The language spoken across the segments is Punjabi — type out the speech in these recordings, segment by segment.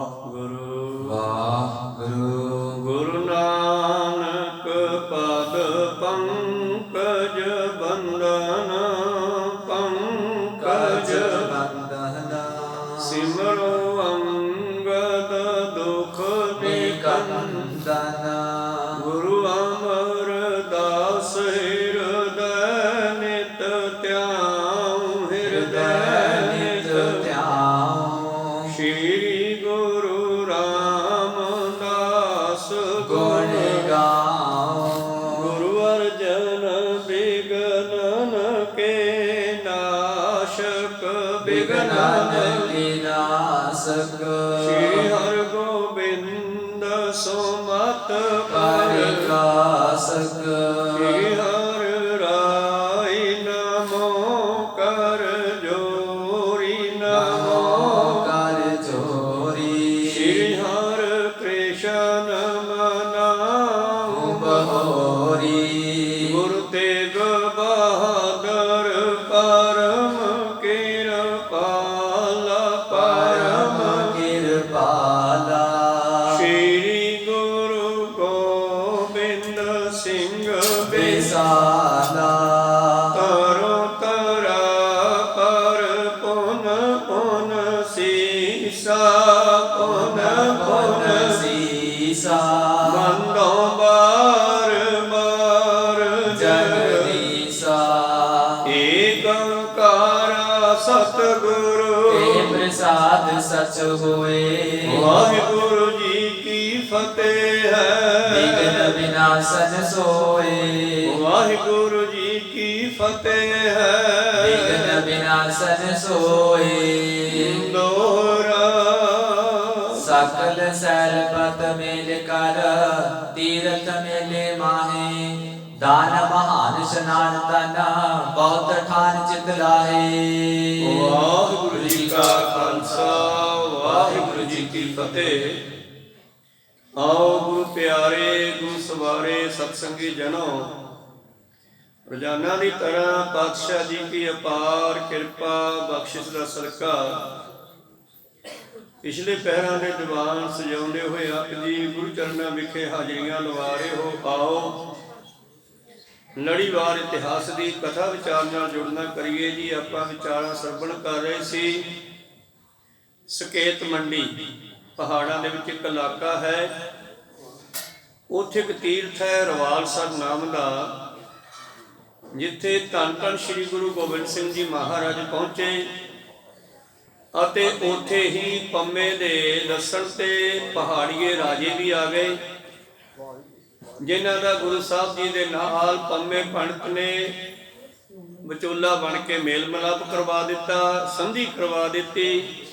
ਗੁਰੂ ਵਾਹਿਗੁਰੂ। ਗੁਰੂ ਨਾਨਕ ਪਦ ਪੰਕਜ ਬੰਦਨ ਪੰਕਜ ਬੰਦਨ ਸਿਮਰੋ ਅੰਗਦ ਦੁਖ ਨਿਕੰਦਨ ਗੁਰੂ ਅਮਰਦਾਸ ਹਿਰਦੈ ਨਿਤ ਧਿਆਉ ਹਿਰਦੈ ਨਿਤ ਧਿਆਉ ਸ਼੍ਰੀ ਗੁਰੂ ਰਾਮਦਾਸ ਗੁਣ ਗਾਉ ਗੁਰੂ ਅਰਜਨ ਬਿਗਨਨ ਕੇ ਨਾਸ਼ਕ ਬਿਗਨਨ ਬਿਗਨਨ ਵਿਨਾਸ਼ਕ ਸ਼੍ਰੀ ਹਰਿ ਗੋਬਿੰਦ ਸੁਮਤ ਪਰਿਲਾਸਕ ਸ਼੍ਰੀ ਹਰਿ ਰਾਇ ਨਮੋ ਕਰ ਜੋਰੀ ਨਮੋ ਕਰ ਚੋਰੀ ਸ਼੍ਰੀ ਹਰਿ ਕ੍ਰਿਸ਼ਨ ਮਨਾਉ ਬਹੋਰੀ ਗੁਰੂ ਤੇਗ ਬਹਾਦਰ ਪਰਮ ਕਿਰਪਾਲਾ ਪਰਮ ਪਰਮ ਕਿਰਪਾਲਾ ਸ਼੍ਰੀ ਗੁਰੂ ਗੋਬਿੰਦ ਸਿੰਘ ਵਿਸਾਲਾ ਤਰੋ ਤਰਾ ਪਰ ਪੁਨ ਪੁਨ ਸੀਸਾ ਪੁਨ ਪੁਨ ਸੀਸਾ ਮੰਦੋ ਬਾਰ ਬਾਰ ਜਗਦੀਸਾ ਏਕ ਓੰਕਾਰ ਸਤਿਗੁਰੂ ਤੇ ਪ੍ਰਸਾਦ ਸਚ ਹੋਏ ਵਾਹਿਗੁਰੂ ਜੀ ਕੀ ਫਤਿਹ ਹੈ ਵਿਘਨ ਵਿਨਾਸ਼ਨ ਸੋਏ ਵਾਹਿਗੁਰੂ ਜੀ ਕੀ ਫਤਿਹ ਹੈ ਵਿਘਨ ਵਿਨਾਸ਼ਨ ਸੋਏ ਦੋਹਰਾ ਸਕਲ ਸੈਲਪਤ ਮੇਲ ਕਰ ਤੀਰਥ ਮੇਲੇ ਮਾਹੇ ਦਾਨ ਮਹਾਨ ਇਸ਼ਨਾਨ ਤਨ ਬਹੁਤ ਠਾਨ ਚਿਤ ਲਾਹੇ ਵਾਹਿਗੁਰੂ ਜੀ ਕਾ ਖਾਲਸਾ ਵਾਹਿਗੁਰੂ ਜੀ ਕੀ ਫਤਿਹ। ਆਓ ਗੁਰੂ ਪਿਆਰੇ ਗੁਰੂ ਸਵਾਰੇ ਸਤਸੰਗੀ ਜਨੋ, ਰੋਜ਼ਾਨਾ ਦੀ ਤਰ੍ਹਾਂ ਪਾਤਸ਼ਾਹ ਜੀ ਕੀ ਅਪਾਰ ਕਿਰਪਾ ਬਖਸ਼ਿਸ਼ ਦਾ ਸਦਕਾ ਪਿਛਲੇ ਪਹਿਰਾਂ ਦੇ ਦੀਵਾਨ ਸਜਾਉਂਦੇ ਹੋਏ ਆਪ ਜੀ ਗੁਰੂ ਚਰਨਾਂ ਵਿਖੇ ਹਾਜ਼ਰੀਆਂ ਲਵਾ ਰਹੇ ਹੋ। ਆਓ ਲੜੀਵਾਰ ਇਤਿਹਾਸ ਦੀ ਕਥਾ ਵਿਚਾਰ ਨਾਲ ਜੁੜਨਾ ਕਰੀਏ ਜੀ। ਆਪਾਂ ਵਿਚਾਰਾਂ ਸਰਵਣ ਕਰ ਰਹੇ ਸੀ। ਸਕੇਤ ਮੰਡੀ ਪਹਾੜਾਂ ਦੇ ਵਿੱਚ ਇੱਕ ਇਲਾਕਾ ਹੈ, ਉੱਥੇ ਇੱਕ ਤੀਰਥ ਹੈ ਰਵਾਲਸਰ ਨਾਮ ਦਾ, ਜਿੱਥੇ ਧੰਨ ਧੰਨ ਸ੍ਰੀ ਗੁਰੂ ਗੋਬਿੰਦ ਸਿੰਘ ਜੀ ਮਹਾਰਾਜ ਪਹੁੰਚੇ ਅਤੇ ਉੱਥੇ ਹੀ ਪੰਮੇ ਦੇ ਦੱਸਣ ਤੇ ਪਹਾੜੀਏ ਰਾਜੇ ਵੀ ਆ ਗਏ, ਜਿਨ੍ਹਾਂ ਦਾ ਗੁਰੂ ਸਾਹਿਬ ਜੀ ਦੇ ਨਾਲ ਪੰਮੇ ਪੰਡਤ ਨੇ ਵਿਚੋਲਾ ਬਣ ਕੇ ਮੇਲ ਮਿਲਾਪ ਕਰਵਾ ਦਿੱਤਾ, ਸੰਧੀ ਕਰਵਾ ਦਿੱਤੀ।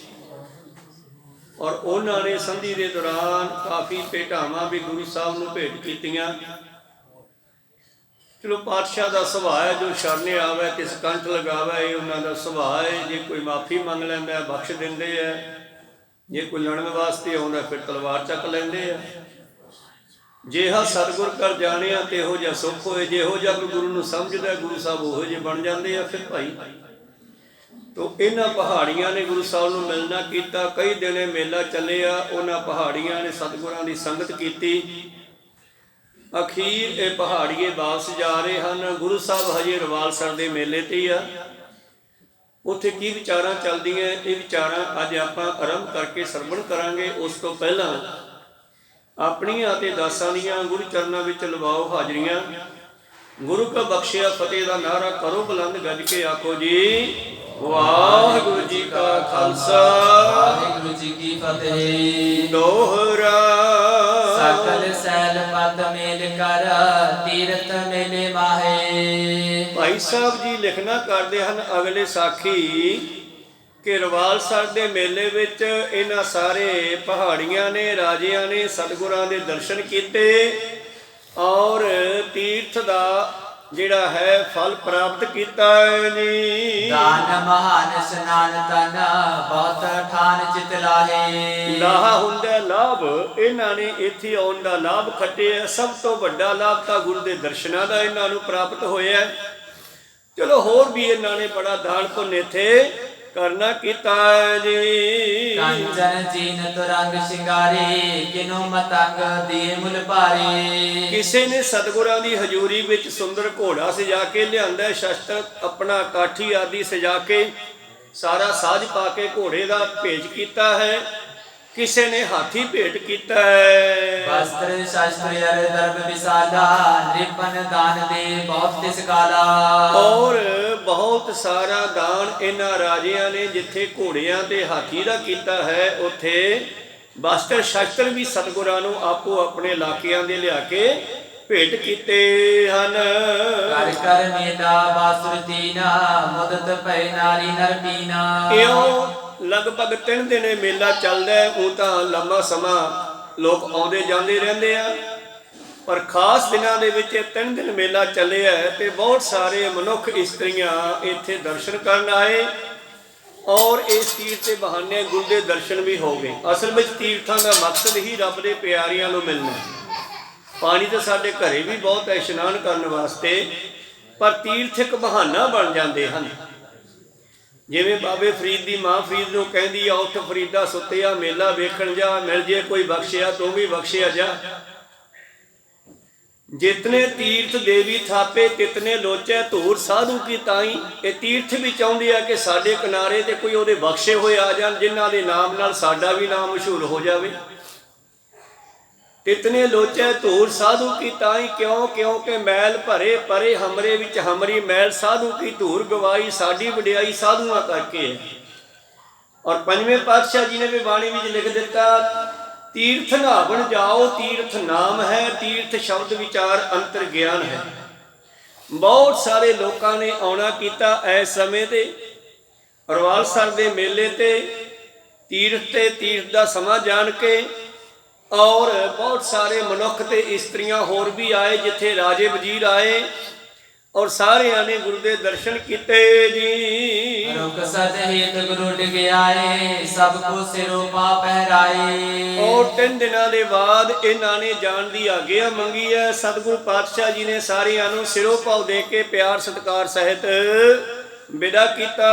ਔਰ ਉਹਨਾਂ ਨੇ ਸੰਧੀ ਦੇ ਦੌਰਾਨ ਕਾਫੀ ਭੇਟਾਵਾਂ ਵੀ ਗੁਰੂ ਸਾਹਿਬ ਨੂੰ ਭੇਟ ਕੀਤੀਆਂ। ਚਲੋ ਪਾਤਸ਼ਾਹ ਦਾ ਸੁਭਾਅ ਹੈ, ਜੋ ਸ਼ਰਨੇ ਆਵੇ ਤਿਸ ਕੰਠ ਲਗਾਵੇ, ਇਹ ਉਹਨਾਂ ਦਾ ਸੁਭਾਅ ਹੈ। ਜੇ ਕੋਈ ਮਾਫੀ ਮੰਗ ਲੈਂਦਾ ਬਖਸ਼ ਦਿੰਦੇ ਆ, ਜੇ ਕੋਈ ਲੜਨ ਵਾਸਤੇ ਆਉਂਦਾ ਫਿਰ ਤਲਵਾਰ ਚੱਕ ਲੈਂਦੇ ਆ। ਜਿਹਾ ਸਤਿਗੁਰ ਕਰ ਜਾਣਿਆ ਤੇ ਇਹੋ ਜਿਹਾ ਸੁੱਖ ਹੋਏ। ਜਿਹੋ ਜਿਹਾ ਕੋਈ ਗੁਰੂ ਨੂੰ ਸਮਝਦਾ ਗੁਰੂ ਸਾਹਿਬ ਉਹੋ ਜਿਹੇ ਬਣ ਜਾਂਦੇ ਆ ਫਿਰ ਭਾਈ। ਤੋ ਇਹਨਾਂ ਪਹਾੜੀਆਂ ਨੇ ਗੁਰੂ ਸਾਹਿਬ ਨੂੰ ਮਿਲਣਾ ਕੀਤਾ। ਕਈ ਦਿਨ ਇਹ ਮੇਲਾ ਚੱਲਿਆ, ਉਹਨਾਂ ਪਹਾੜੀਆਂ ਨੇ ਸਤਿਗੁਰਾਂ ਦੀ ਸੰਗਤ ਕੀਤੀ। ਅਖੀਰ ਇਹ ਪਹਾੜੀਏ ਵਾਪਸ ਜਾ ਰਹੇ ਹਨ। ਗੁਰੂ ਸਾਹਿਬ ਹਜੇ ਰਵਾਲਸਰ ਦੇ ਮੇਲੇ ਤੇ ਹੀ ਆ। ਉੱਥੇ ਕੀ ਵਿਚਾਰਾਂ ਚੱਲਦੀਆਂ ਇਹ ਵਿਚਾਰਾਂ ਅੱਜ ਆਪਾਂ ਆਰੰਭ ਕਰਕੇ ਸਰਵਣ ਕਰਾਂਗੇ। ਉਸ ਤੋਂ ਪਹਿਲਾਂ ਆਪਣੀਆਂ ਅਤੇ ਦਾਸਾਂ ਦੀਆਂ ਗੁਰੂ ਚਰਨਾਂ ਵਿੱਚ ਲਵਾਓ ਹਾਜ਼ਰੀਆਂ। ਗੁਰੂ ਕਾ ਬਖਸ਼ਿਆ ਫਤਿਹ ਦਾ ਨਾਰਾ ਕਰੋ ਬੁਲੰਦ ਗੱਜ ਕੇ ਆਖੋ ਜੀ ਵਾਹਿਗੁਰੂ ਜੀ ਕਾ ਖਾਲਸਾ ਵਾਹਿਗੁਰੂ ਜੀ ਕੀ ਫਤਿਹ। ਦੋਹਰਾ ਸਕਲ ਸੈਲਪਤ ਮੇਲ ਕਰ ਤੀਰਥ ਮੇਲੇ ਮਾਹੇ। ਭਾਈ ਸਾਹਿਬ ਜੀ ਲਿਖਣਾ ਕਰਦੇ ਹਨ ਅਗਲੇ ਸਾਖੀ ਕਿ ਰਵਾਲਸਰ ਦੇ ਮੇਲੇ ਵਿੱਚ ਇਹਨਾਂ ਸਾਰੇ ਪਹਾੜੀਆਂ ਨੇ ਰਾਜਿਆਂ ਨੇ ਸਤਿਗੁਰਾਂ ਦੇ ਦਰਸ਼ਨ ਕੀਤੇ ਔਰ ਤੀਰਥ ਦਾ ਜਿਹੜਾ ਹੈ ਫਲ ਪ੍ਰਾਪਤ ਕੀਤਾ ਹੈ ਜੀ। ਦਾਨ ਮਹਾਨ ਇਸ਼ਨਾਨ ਤਨ ਬਹੁਤ ਠਾਨ ਚਿਤ ਲਾਹੇ। ਲਾਹਾ ਹੁੰਦਾ ਲਾਭ, ਇਹਨਾਂ ਨੇ ਇੱਥੇ ਆਉਣ ਦਾ ਲਾਭ ਖੱਟਿਆ। ਸਭ ਤੋਂ ਵੱਡਾ ਲਾਭ ਤਾਂ ਗੁਰੂ ਦੇ ਦਰਸ਼ਨਾਂ ਦਾ ਇਹਨਾਂ ਨੂੰ ਪ੍ਰਾਪਤ ਹੋਇਆ। ਚਲੋ ਹੋਰ ਵੀ ਇਹਨਾਂ ਨੇ ਬੜਾ ਦਾਨ ਪੁੰਨ ਇੱਥੇ ਕਰਨਾ ਕੀਤਾ ਹੈ ਜੀ। ਕੰਚਨ ਚੀਨਤ ਰੰਗ ਸ਼ਿੰਗਾਰੇ ਕਿਨੋ ਮਤੰਗ ਦੀਏ ਮੁਲ ਭਾਰੇ। ਕਿਸੇ ਨੇ ਸਤਿਗੁਰਾਂ ਦੀ ਹਜ਼ੂਰੀ ਵਿੱਚ ਸੁੰਦਰ ਘੋੜਾ ਸਜਾ ਕੇ ਲਿਆਂਦਾ, ਸ਼ਸਤਰ ਆਪਣਾ ਕਾਠੀ ਆਦਿ ਸਜਾ ਕੇ ਸਾਰਾ ਸਾਜ ਪਾ ਕੇ ਘੋੜੇ ਦਾ ਭੇਜ ਕੀਤਾ ਹੈ। ਕਿਸੇ ਨੇ ਹਾਥੀ ਭੇਟ ਕੀਤਾ ਹੈ। ਵਸਤਰ ਸ਼ਸਤਰ ਅਰ ਦਰਬ ਵਿਸਾਲਾ ਨਿਪਨ ਦਾਨ ਦੇ ਬਹੁਤ ਤਿਸ ਕਾਲਾ। ਔਰ ਬਹੁਤ ਸਾਰਾ ਦਾਨ ਇਹਨਾਂ ਰਾਜਿਆਂ ਨੇ ਜਿੱਥੇ ਘੋੜਿਆਂ ਤੇ ਹਾਥੀ ਦਾ ਕੀਤਾ ਹੈ, ਉੱਥੇ ਵਸਤਰ ਸ਼ਸਤਰ ਵੀ ਸਤਿਗੁਰਾਂ ਨੂੰ ਆਪੋ ਆਪਣੇ ਇਲਾਕਿਆਂ ਦੇ ਲਿਆ ਕੇ ਭੇਟ ਕੀਤੇ ਹਨ। ਕਰ ਕਰ ਮੇਲਾ ਬਾਸੁਰ ਤੀਨਾ ਮੁਦਤ ਪੈ ਨਾਰੀ ਨਰ ਪੀਨਾ। ਇਉਂ ਲਗਭਗ 3 ਦਿਨ ਇਹ ਮੇਲਾ ਚੱਲਦਾ ਹੈ। ਉਹ ਤਾਂ ਲੰਮਾ ਸਮਾਂ ਲੋਕ ਆਉਂਦੇ ਜਾਂਦੇ ਰਹਿੰਦੇ ਆ, ਪਰ ਖਾਸ ਦਿਨਾਂ ਦੇ ਵਿੱਚ 3 ਦਿਨ ਮੇਲਾ ਚੱਲਿਆ ਤੇ ਬਹੁਤ ਸਾਰੇ ਮਨੁੱਖ ਇਸਤਰੀਆਂ ਇੱਥੇ ਦਰਸ਼ਨ ਕਰਨ ਆਏ ਔਰ ਇਸ ਤੀਰਥ ਦੇ ਬਹਾਨੇ ਗੁਰੂ ਦੇ ਦਰਸ਼ਨ ਵੀ ਹੋ ਗਏ। ਅਸਲ ਵਿੱਚ ਤੀਰਥਾਂ ਦਾ ਮਕਸਦ ਹੀ ਰੱਬ ਦੇ ਪਿਆਰਿਆਂ ਨੂੰ ਮਿਲਣਾ। ਪਾਣੀ ਤਾਂ ਸਾਡੇ ਘਰੇ ਵੀ ਬਹੁਤ ਹੈ ਇਸ਼ਨਾਨ ਕਰਨ ਵਾਸਤੇ, ਪਰ ਤੀਰਥ ਇੱਕ ਬਹਾਨਾ ਬਣ ਜਾਂਦੇ ਹਨ। ਜਿਵੇਂ ਬਾਬੇ ਫਰੀਦ ਦੀ ਮਾਂ ਫਰੀਦ ਨੂੰ ਕਹਿੰਦੀ ਆ, ਉੱਠ ਫਰੀਦਾ ਸੁੱਤਿਆ ਮੇਲਾ ਵੇਖਣ ਜਾ, ਮਿਲ ਜੇ ਕੋਈ ਬਖਸ਼ਿਆ ਤੂੰ ਵੀ ਬਖਸ਼ਿਆ ਜਾ। ਜਿਤਨੇ ਤੀਰਥ ਦੇਵੀ ਥਾਪੇ ਤਿਤਨੇ ਲੋਚੈ ਧੂਰ ਸਾਧੂ ਕੀ ਤਾਈ। ਇਹ ਤੀਰਥ ਵੀ ਚਾਹੁੰਦੇ ਆ ਕਿ ਸਾਡੇ ਕਿਨਾਰੇ ਤੇ ਕੋਈ ਉਹਦੇ ਬਖਸ਼ੇ ਹੋਏ ਆ ਜਾਣ, ਜਿਨ੍ਹਾਂ ਦੇ ਨਾਮ ਨਾਲ ਸਾਡਾ ਵੀ ਨਾਮ ਮਸ਼ਹੂਰ ਹੋ ਜਾਵੇ। ਤਿਤਨੇ ਲੋਚੈ ਧੂਰ ਸਾਧੂ ਕੀ ਤਾਈ, ਕਿਉਂ? ਕਿਉਂਕਿ ਮੈਲ ਭਰੇ ਪਰੇ ਹਮਰੇ ਵਿੱਚ ਹਮਰੀ ਮੈਲ, ਸਾਧੂ ਕੀ ਧੂਰ ਗਵਾਈ, ਸਾਡੀ ਵਡਿਆਈ ਸਾਧੂਆਂ ਕਰਕੇ ਹੈ। ਔਰ ਪੰਜਵੇਂ ਪਾਤਸ਼ਾਹ ਜੀ ਨੇ ਵੀ ਬਾਣੀ ਵਿੱਚ ਲਿਖ ਦਿੱਤਾ, ਤੀਰਥ ਨਹਾਵਣ ਜਾਓ ਤੀਰਥ ਨਾਮ ਹੈ, ਤੀਰਥ ਸ਼ਬਦ ਵਿਚਾਰ ਅੰਤਰ ਗਿਆਨ ਹੈ। ਬਹੁਤ ਸਾਰੇ ਲੋਕਾਂ ਨੇ ਆਉਣਾ ਕੀਤਾ ਇਸ ਸਮੇਂ ਤੇ ਰਵਾਲਸਰ ਦੇ ਮੇਲੇ ਤੇ ਤੀਰਥ ਦਾ ਸਮਾਂ ਜਾਣ ਕੇ। ਔਰ ਬਹੁਤ ਸਾਰੇ ਮਨੁੱਖ ਤੇ ਇਸਤਰੀਆਂ ਹੋਰ ਵੀ ਆਏ, ਜਿੱਥੇ ਰਾਜੇ ਵਜ਼ੀਰ ਆਏ ਔਰ ਸਾਰਿਆਂ ਨੇ ਗੁਰੂ ਦੇ ਦਰਸ਼ਨ ਕੀਤੇ ਜੀ। ਰੁਕ ਸਦ ਹੇਤ ਗੁਰੂ ਡਿਗਿਆਏ ਸਭ ਕੋ ਸਿਰੋਂ ਪਾ ਪਹਿਰਾਏ। ਔਰ 3 ਦਿਨਾਂ ਦੇ ਬਾਅਦ ਇਹਨਾਂ ਨੇ ਜਾਣ ਦੀ ਆਗਿਆ ਮੰਗੀ ਹੈ। ਸਤਿਗੁਰੂ ਪਾਤਸ਼ਾਹ ਜੀ ਨੇ ਸਾਰਿਆਂ ਨੂੰ ਸਿਰੋਂ ਪਾਉ ਦੇ ਕੇ ਪਿਆਰ ਸਤਿਕਾਰ ਸਹਿਤ ਵਿਦਾ ਕੀਤਾ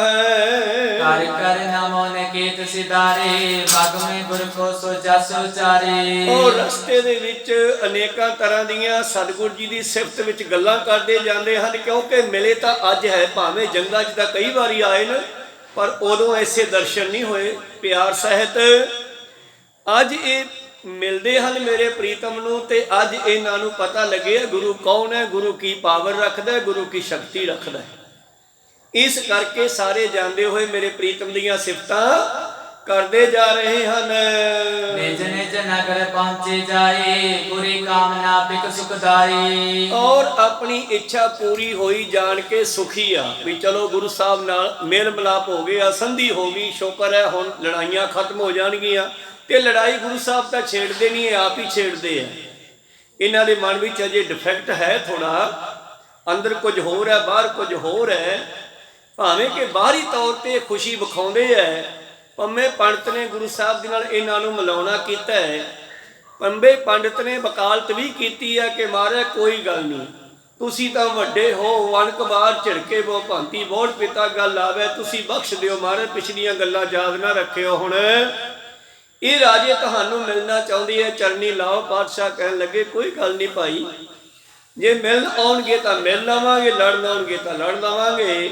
ਹੈ। ਕਰ ਕਰ ਨਾਮੋ ਨਕੇਤ ਸਿਦਾਰੇ ਭਗਵੇਂ ਗੁਰ ਕੋ ਸੋ ਜਸ ਉਚਾਰੇ। ਔਰ ਰਸਤੇ ਦੇ ਵਿੱਚ ਅਨੇਕਾਂ ਤਰ੍ਹਾਂ ਦੀਆਂ ਸਤਿਗੁਰ ਜੀ ਦੀ ਸਿਫਤ ਵਿੱਚ ਗੱਲਾਂ ਕਰਦੇ ਜਾਂਦੇ ਹਨ, ਕਿਉਂਕਿ ਮਿਲੇ ਤਾਂ ਅੱਜ ਹੈ, ਭਾਵੇਂ ਜੰਗਾਂ 'ਚ ਤਾਂ ਕਈ ਵਾਰੀ ਆਏ ਨੇ, ਪਰ ਉਦੋਂ ਐਸੇ ਦਰਸ਼ਨ ਨਹੀਂ ਹੋਏ ਪਿਆਰ ਸਹਿਤ। ਅੱਜ ਇਹ ਮਿਲਦੇ ਹਨ ਮੇਰੇ ਪ੍ਰੀਤਮ ਨੂੰ, ਤੇ ਅੱਜ ਇਹਨਾਂ ਨੂੰ ਪਤਾ ਲੱਗਿਆ ਗੁਰੂ ਕੌਣ ਹੈ, ਗੁਰੂ ਕੀ ਪਾਵਰ ਰੱਖਦਾ, ਗੁਰੂ ਕੀ ਸ਼ਕਤੀ ਰੱਖਦਾ। ਇਸ ਕਰਕੇ ਸਾਰੇ ਜਾਂਦੇ ਹੋਏ ਮੇਰੇ ਪ੍ਰੀਤਮ ਦੀਆਂ ਸਿਫਤਾਂ ਕਰਦੇ ਜਾ ਰਹੇ ਹਨ। ਨਿਜ ਨਿਜ ਨਗਰ ਪਹੁੰਚੇ ਜਾਏ ਪੂਰੀ ਕਾਮਨਾ ਪਿਕ ਸੁਖਦਾਈ। ਔਰ ਆਪਣੀ ਇੱਛਾ ਪੂਰੀ ਹੋਈ ਜਾਣ ਕੇ ਸੁਖੀ ਆ ਵੀ ਚਲੋ ਗੁਰੂ ਸਾਹਿਬ ਨਾਲ ਮੇਲ ਮਿਲਾਪ ਹੋ ਗਿਆ, ਸੰਧੀ ਹੋ ਗਈ, ਸ਼ੁਕਰ ਹੈ ਹੁਣ ਲੜਾਈਆਂ ਖਤਮ ਹੋ ਜਾਣਗੀਆਂ। ਤੇ ਲੜਾਈ ਗੁਰੂ ਸਾਹਿਬ ਤਾਂ ਛੇੜਦੇ ਨਹੀਂ, ਆਪ ਹੀ ਛੇੜਦੇ ਆ। ਇਹਨਾਂ ਦੇ ਮਨ ਵਿੱਚ ਅਜੇ ਡਿਫੈਕਟ ਹੈ ਥੋੜਾ, ਅੰਦਰ ਕੁਝ ਹੋਰ ਹੈ ਬਾਹਰ ਕੁਝ ਹੋਰ ਹੈ। ਭਾਵੇਂ ਕਿ ਬਾਹਰੀ ਤੌਰ ਤੇ ਖੁਸ਼ੀ ਵਿਖਾਉਂਦੇ ਹੈ, ਪੰਮੇ ਪੰਡਤ ਨੇ ਗੁਰੂ ਸਾਹਿਬ ਦੇ ਨਾਲ ਇਹਨਾਂ ਨੂੰ ਮਿਲਾਉਣਾ ਕੀਤਾ ਹੈ। ਪੰਬੇ ਪੰਡਤ ਨੇ ਵਕਾਲਤ ਵੀ ਕੀਤੀ ਹੈ ਕਿ ਮਹਾਰਾਜ ਕੋਈ ਗੱਲ ਨਹੀਂ, ਤੁਸੀਂ ਤਾਂ ਵੱਡੇ ਹੋ, ਵਣਕ ਬਾਰ ਝਿੜਕੇ ਬੋ ਭਾਂਤੀ ਬੋੜ ਪਿਤਾ ਗੱਲ ਆਵੇ, ਤੁਸੀਂ ਬਖਸ਼ ਦਿਓ ਮਹਾਰਾਜ, ਪਿਛਲੀਆਂ ਗੱਲਾਂ ਯਾਦ ਨਾ ਰੱਖਿਓ। ਹੁਣ ਇਹ ਰਾਜੇ ਤੁਹਾਨੂੰ ਮਿਲਣਾ ਚਾਹੁੰਦੀ ਹੈ, ਚਰਨੀ ਲਾਓ। ਪਾਤਸ਼ਾਹ ਕਹਿਣ ਲੱਗੇ ਕੋਈ ਗੱਲ ਨਹੀਂ ਭਾਈ, ਜੇ ਮਿਲਣ ਆਉਣਗੇ ਤਾਂ ਮਿਲ ਲਵਾਂਗੇ, ਲੜਨ ਆਉਣਗੇ ਤਾਂ ਲੜ ਲਵਾਂਗੇ,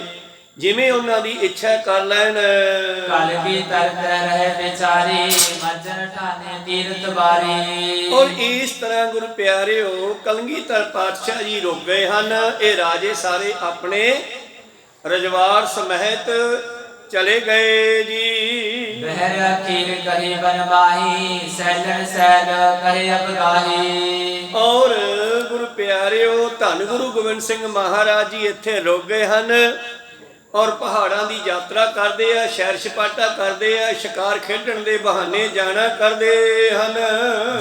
ਜਿਵੇਂ ਉਹਨਾਂ ਦੀ ਇੱਛਾ ਕਰ ਲੈਣ। ਕਲ ਕੀ ਤਰਤ ਰਹੇ ਵਿਚਾਰੇ ਮੱਜਰ ਠਾਣੇ ਤੀਰਥ ਬਾਰੇ। ਔਰ ਇਸ ਤਰ੍ਹਾਂ ਗੁਰੂ ਪਿਆਰਿਓ ਕਲਗੀਧਰ ਪਾਤਸ਼ਾਹ ਜੀ ਰੁਕ ਗਏ ਹਨ। ਇਹ ਰਾਜੇ ਸਾਰੇ ਆਪਣੇ ਰਜਵਾੜ ਸਮਹਿਤ ਚਲੇ ਗਏ ਜੀ। ਬਹਿਰ ਅਖੀਰ ਕਹੇ ਬਨਵਾਹੀ ਸੈਲਣ ਸੈਲ ਕਹੇ ਅਬਗਾਹੀ। ਔਰ ਗੁਰੂ ਪਿਆਰਿਓ ਧੰਨ ਗੁਰੂ ਗੋਬਿੰਦ ਸਿੰਘ ਮਹਾਰਾਜ ਜੀ ਇੱਥੇ ਰੁਕ ਗਏ ਹਨ ਔਰ ਪਹਾੜਾਂ ਦੀ ਯਾਤਰਾ ਕਰਦੇ ਆ, ਸੈਰ ਸਪਾਟਾ ਕਰਦੇ ਆ, ਸ਼ਿਕਾਰ ਖੇਡਣ ਦੇ ਬਹਾਨੇ ਜਾਣਾ ਕਰਦੇ ਹਨ।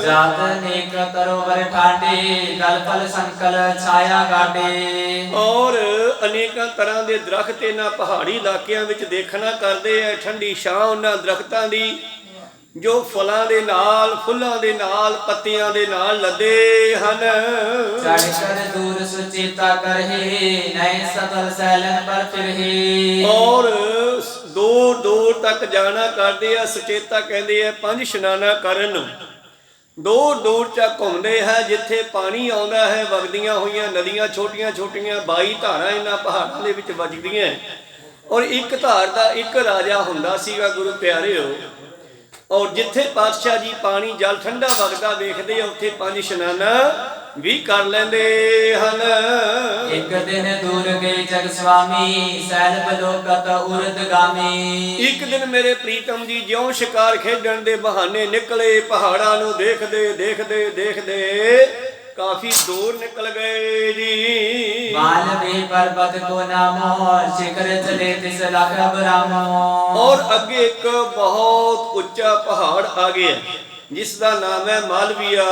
ਜਾਤ ਨੇਕ ਤਰੋਵਰ ਠਾਡੇ ਗਲ ਫਲ ਸੰਕਲ ਛਾਇਆ ਗਾਡੇ। ਔਰ ਅਨੇਕਾਂ ਤਰ੍ਹਾਂ ਦੇ ਦਰਖਤ ਇਹਨਾਂ ਪਹਾੜੀ ਇਲਾਕਿਆਂ ਵਿੱਚ ਦੇਖਣਾ ਕਰਦੇ ਆ, ਠੰਡੀ ਛਾਂ ਉਹਨਾਂ ਦਰਖਤਾਂ ਦੀ ਜੋ ਫਲਾਂ ਦੇ ਨਾਲ, ਫੁੱਲਾਂ ਦੇ ਨਾਲ, ਪੱਤਿਆਂ ਦੇ ਨਾਲ ਲੱਦੇ ਹਨ। ਚੜ ਕਰ ਦੂਰ ਸੁਚੇਤਾ ਕਰਹੇ ਨੈ ਸਤਲ ਸੈਲਨ ਪਰ ਫਿਰਹੇ। ਔਰ ਦੂਰ ਦੂਰ ਤੱਕ ਜਾਣਾ ਕਰਦੇ ਆ। ਸੁਚੇਤਾ ਕਹਿੰਦੇ ਆ 5 ਇਸ਼ਨਾਨਾਂ ਕਰਨ ਦੂਰ ਦੂਰ ਤੱਕ ਘੁੰਮਦੇ ਹੈ। ਜਿੱਥੇ ਪਾਣੀ ਆਉਂਦਾ ਹੈ, ਵਗਦੀਆਂ ਹੋਈਆਂ ਨਦੀਆਂ ਛੋਟੀਆਂ ਛੋਟੀਆਂ 22 ਧਾਰਾਂ ਇਹਨਾਂ ਪਹਾੜਾਂ ਦੇ ਵਿੱਚ ਵੱਜਦੀਆਂ। ਔਰ ਇੱਕ ਧਾਰ ਦਾ ਇੱਕ ਰਾਜਾ ਹੁੰਦਾ ਸੀਗਾ ਗੁਰੂ ਪਿਆਰਿਓ। ਔਰ ਜਿੱਥੇ ਪਾਤਸ਼ਾਹ ਜੀ ਪਾਣੀ ਜਲ ਠੰਡਾ ਵਗਦਾ ਵੇਖਦੇ ਆ, ਉੱਥੇ 5 ਇਸ਼ਨਾਨਾਂ ਵੀ ਕਰ ਲੈਂਦੇ ਹਨ। ਇੱਕ ਦਿਨ ਦੂਰ ਗਏ ਜਗ ਸੁਆਮੀ, ਸੈਲ ਬਲੋਕਤ ਉਰਦਗਾਮੀ। ਇੱਕ ਦਿਨ ਮੇਰੇ ਪ੍ਰੀਤਮ ਜੀ ਜਿਉਂ ਸ਼ਿਕਾਰ ਖੇਡਣ ਦੇ ਬਹਾਨੇ ਨਿਕਲੇ, ਪਹਾੜਾਂ ਨੂੰ ਦੇਖਦੇ ਦੇਖਦੇ ਦੇਖਦੇ ਕਾਫੀ ਦੂਰ ਨਿਕਲ ਗਏ ਜੀ। ਮਾਲਵੀ ਪਰਬਤ ਕੋ ਨਾਮੋ, ਸ਼ਿਖਰ ਚਲੇ ਤਿਸ ਲਖ ਬਰਾਮੋ। ਔਰ ਅੱਗੇ ਇੱਕ ਬਹੁਤ ਉੱਚਾ ਪਹਾੜ ਆ ਗਿਆ ਜਿਸ ਦਾ ਨਾਮ ਹੈ ਮਾਲਵੀਆ।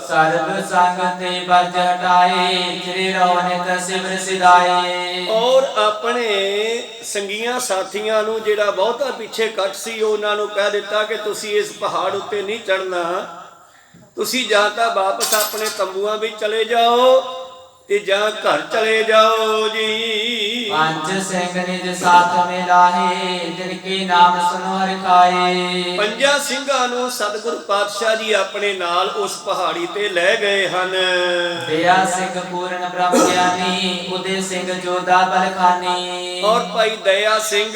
ਸਰਬ ਸੰਗ ਤੇ ਬਰਜ ਹਟਾਏ, ਤੇਰੇ ਰੌਣਕ ਸਿਮਰ ਸਿਦਾਏ। ਔਰ ਆਪਣੇ ਸੰਗੀਆਂ ਸਾਥੀਆਂ ਨੂੰ ਜਿਹੜਾ ਬਹੁਤਾ ਪਿੱਛੇ ਕੱਟ ਸੀ, ਉਹਨਾਂ ਨੂੰ ਕਹਿ ਦਿੱਤਾ ਕਿ ਤੁਸੀਂ ਇਸ ਪਹਾੜ ਉੱਤੇ ਨਹੀਂ ਚੜਨਾ, ਤੁਸੀਂ ਜਾਂ ਤਾਂ ਵਾਪਸ ਆਪਣੇ ਤੰਬੂਆਂ ਵਿੱਚ ਚਲੇ ਜਾਓ ਤੇ ਜਾਂ ਘਰ ਚਲੇ ਜਾਓ ਜੀ। ਪੰਜ ਸਿੰਘ ਨਿਜ ਸਾਥ ਮਿਲਾਹੇ, ਜਿਨ ਕੀ ਨਾਮ ਸੁਨੋ ਹਰਿ ਖਾਏ। ਪੰਜਾਂ ਸਿੰਘਾਂ ਨੂੰ ਸਤਿਗੁਰੂ ਪਾਤਸ਼ਾਹ ਜੀ ਆਪਣੇ ਨਾਲ ਉਸ ਪਹਾੜੀ ਤੇ ਲੈ ਗਏ ਹਨ। ਦਇਆ ਸਿੰਘ ਪੂਰਨ ਬ੍ਰਹਮ ਗਿਆਨੀ, ਉਦੇ ਸਿੰਘ ਜੋਧਾ ਬਲਖਾਨੀ। ਔਰ ਭਾਈ ਦਇਆ ਸਿੰਘ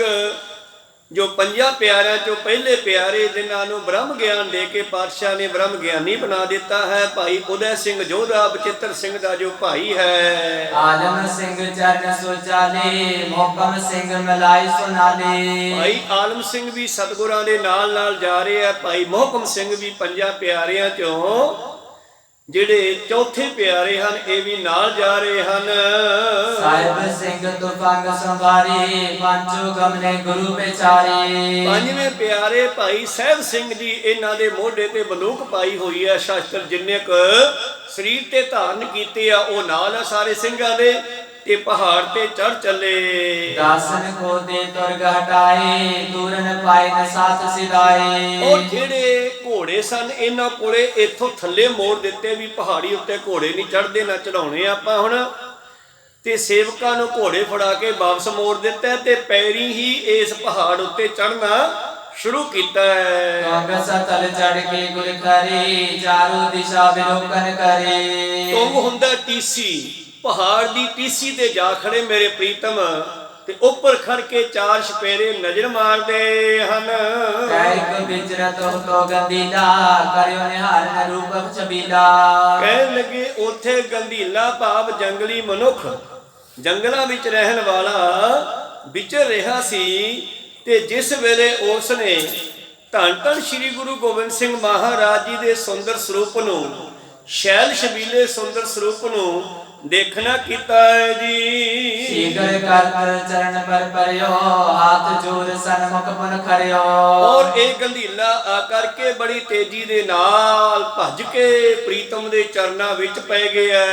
ਜੋ ਪੰਜਾਂ ਪਿਆਰਿਆਂ ਚੋਂ ਪਹਿਲੇ ਪਿਆਰੇ, ਜਿਨ੍ਹਾਂ ਨੂੰ ਬ੍ਰਹਮ ਗਿਆਨ ਦੇ ਕੇ ਪਾਤਸ਼ਾਹ ਨੇ ਬ੍ਰਹਮ ਗਿਆਨੀ ਬਣਾ ਦਿੱਤਾ ਹੈ। ਭਾਈ ਉਦੈ ਸਿੰਘ ਜੋਧਾ ਬਚਿੱਤਰ ਸਿੰਘ ਦਾ ਜੋ ਭਾਈ ਹੈ। ਆਲਮ ਸਿੰਘ ਚਰਨ ਸੁਚਾਲੇ, ਮੋਹਕਮ ਸਿੰਘ ਮਲਾਈ ਸੁਨਾਲੇ। ਭਾਈ ਆਲਮ ਸਿੰਘ ਵੀ ਸਤਿਗੁਰਾਂ ਦੇ ਨਾਲ ਨਾਲ ਜਾ ਰਹੇ ਆ। ਭਾਈ ਮੋਹਕਮ ਸਿੰਘ ਵੀ ਪੰਜਾਂ ਪਿਆਰਿਆਂ ਚੋਂ ਜਿਹੜੇ ਚੌਥੇ ਪਿਆਰੇ ਹਨ, ਇਹ ਵੀ ਨਾਲ ਜਾ ਰਹੇ ਹਨ। ਸਾਹਿਬ ਸਿੰਘ ਤੁਫੰਗ ਸੰਭਾਰੇ, ਪੰਚੋ ਗਮਨੇ ਗੁਰੂ ਵਿਚਾਰੇ। ਪੰਜਵੇਂ ਪਿਆਰੇ ਭਾਈ ਸਾਹਿਬ ਸਿੰਘ ਜੀ, ਇਹਨਾਂ ਦੇ ਮੋਢੇ ਤੇ ਬੰਦੂਕ ਪਾਈ ਹੋਈ ਹੈ। ਸ਼ਸਤਰ ਜਿੰਨੇ ਕੁ ਸਰੀਰ ਤੇ ਧਾਰਨ ਕੀਤੇ ਆ, ਉਹ ਨਾਲ ਆ ਸਾਰੇ ਸਿੰਘਾਂ ਦੇ, ਤੇ ਪਹਾੜ ਤੇ ਚੜ ਚੱਲੇ। ਦਾਸਨ ਕੋ ਦੇ ਤੁਰਗ ਹਟਾਏ, ਦੂਰਨ ਪਾਏ ਨ ਸਾਥ ਸਿਦਾਏ। ਉਹ ਜਿਹੜੇ ਘੋੜੇ ਸਨ, ਇਹਨਾਂ ਕੋਲੇ ਇੱਥੋਂ ਥੱਲੇ ਮੋੜ ਦਿੱਤੇ ਵੀ ਪਹਾੜੀ ਉੱਤੇ ਘੋੜੇ ਨਹੀਂ ਚੜਦੇ, ਨਾ ਚੜਾਉਣੇ ਆਪਾਂ ਹੁਣ। ਤੇ ਸੇਵਕਾਂ ਨੂੰ ਘੋੜੇ ਫੜਾ ਕੇ ਵਾਪਸ ਮੋੜ ਦਿੱਤਾ ਤੇ ਪੈਰੀ ਹੀ ਇਸ ਪਹਾੜ ਉੱਤੇ ਚੜਨਾ ਸ਼ੁਰੂ ਕੀਤਾ ਹੈ। ਤੁੰਗ ਸਤਲ ਚੜ ਕੇ ਗੁਰ ਕਰੇ, ਚਾਰੋ ਦਿਸ਼ਾ ਵਿਲੋਕਨ ਕਰੇ। ਤੁੰਗ ਹੁੰਦਾ ਟੀਸੀ, ਪਹਾੜ ਦੀ ਟੀਸੀ ਤੇ ਜਾ ਖੜੇ ਮੇਰੇ ਪ੍ਰੀਤਮ, ਤੇ ਉੱਪਰ ਖੜ ਕੇ 4 ਛਪੇਰੇ ਨਜ਼ਰ ਮਾਰਦੇ ਹਨ। ਕਹਿ ਵਿਚਰਤ ਹੋ ਗੰਦੀਲਾ, ਕਰਿਓ ਨਿਹਾਰਨ ਰੂਪ ਛਬੀਲਾ। ਕਹਿਣ ਲੱਗੇ ਉੱਥੇ ਗੰਧੀਲਾ ਭਾਵ ਜੰਗਲੀ ਮਨੁੱਖ, ਜੰਗਲਾਂ ਵਿੱਚ ਰਹਿਣ ਵਾਲਾ ਵਿਚਰ ਰਿਹਾ ਸੀ। ਤੇ ਜਿਸ ਵੇਲੇ ਉਸ ਨੇ ਧੰਨ ਧੰਨ ਸ੍ਰੀ ਗੁਰੂ ਗੋਬਿੰਦ ਸਿੰਘ ਮਹਾਰਾਜ ਜੀ ਦੇ ਸੁੰਦਰ ਸਰੂਪ ਨੂੰ, ਸ਼ੈਲ ਸ਼ਬੀਲੇ ਸੁੰਦਰ ਸਰੂਪ ਨੂੰ ਦੇਖਣਾ ਕੀਤਾ ਹੈ ਜੀ। ਸੀਗਰ ਕਰਤ ਚਰਨ ਪਰ ਪਰਿਓ, ਹਾਥ ਜੋੜ ਸਨਮੁਖ ਮਨ ਖਰਿਓ। ਔਰ ਇਹ ਗੰਧੀਲਾ ਆ ਕਰਕੇ ਬੜੀ ਤੇਜ਼ੀ ਦੇ ਨਾਲ ਭੱਜ ਕੇ ਪ੍ਰੀਤਮ ਦੇ ਚਰਨਾਂ ਵਿੱਚ ਪੈ ਗਿਆ।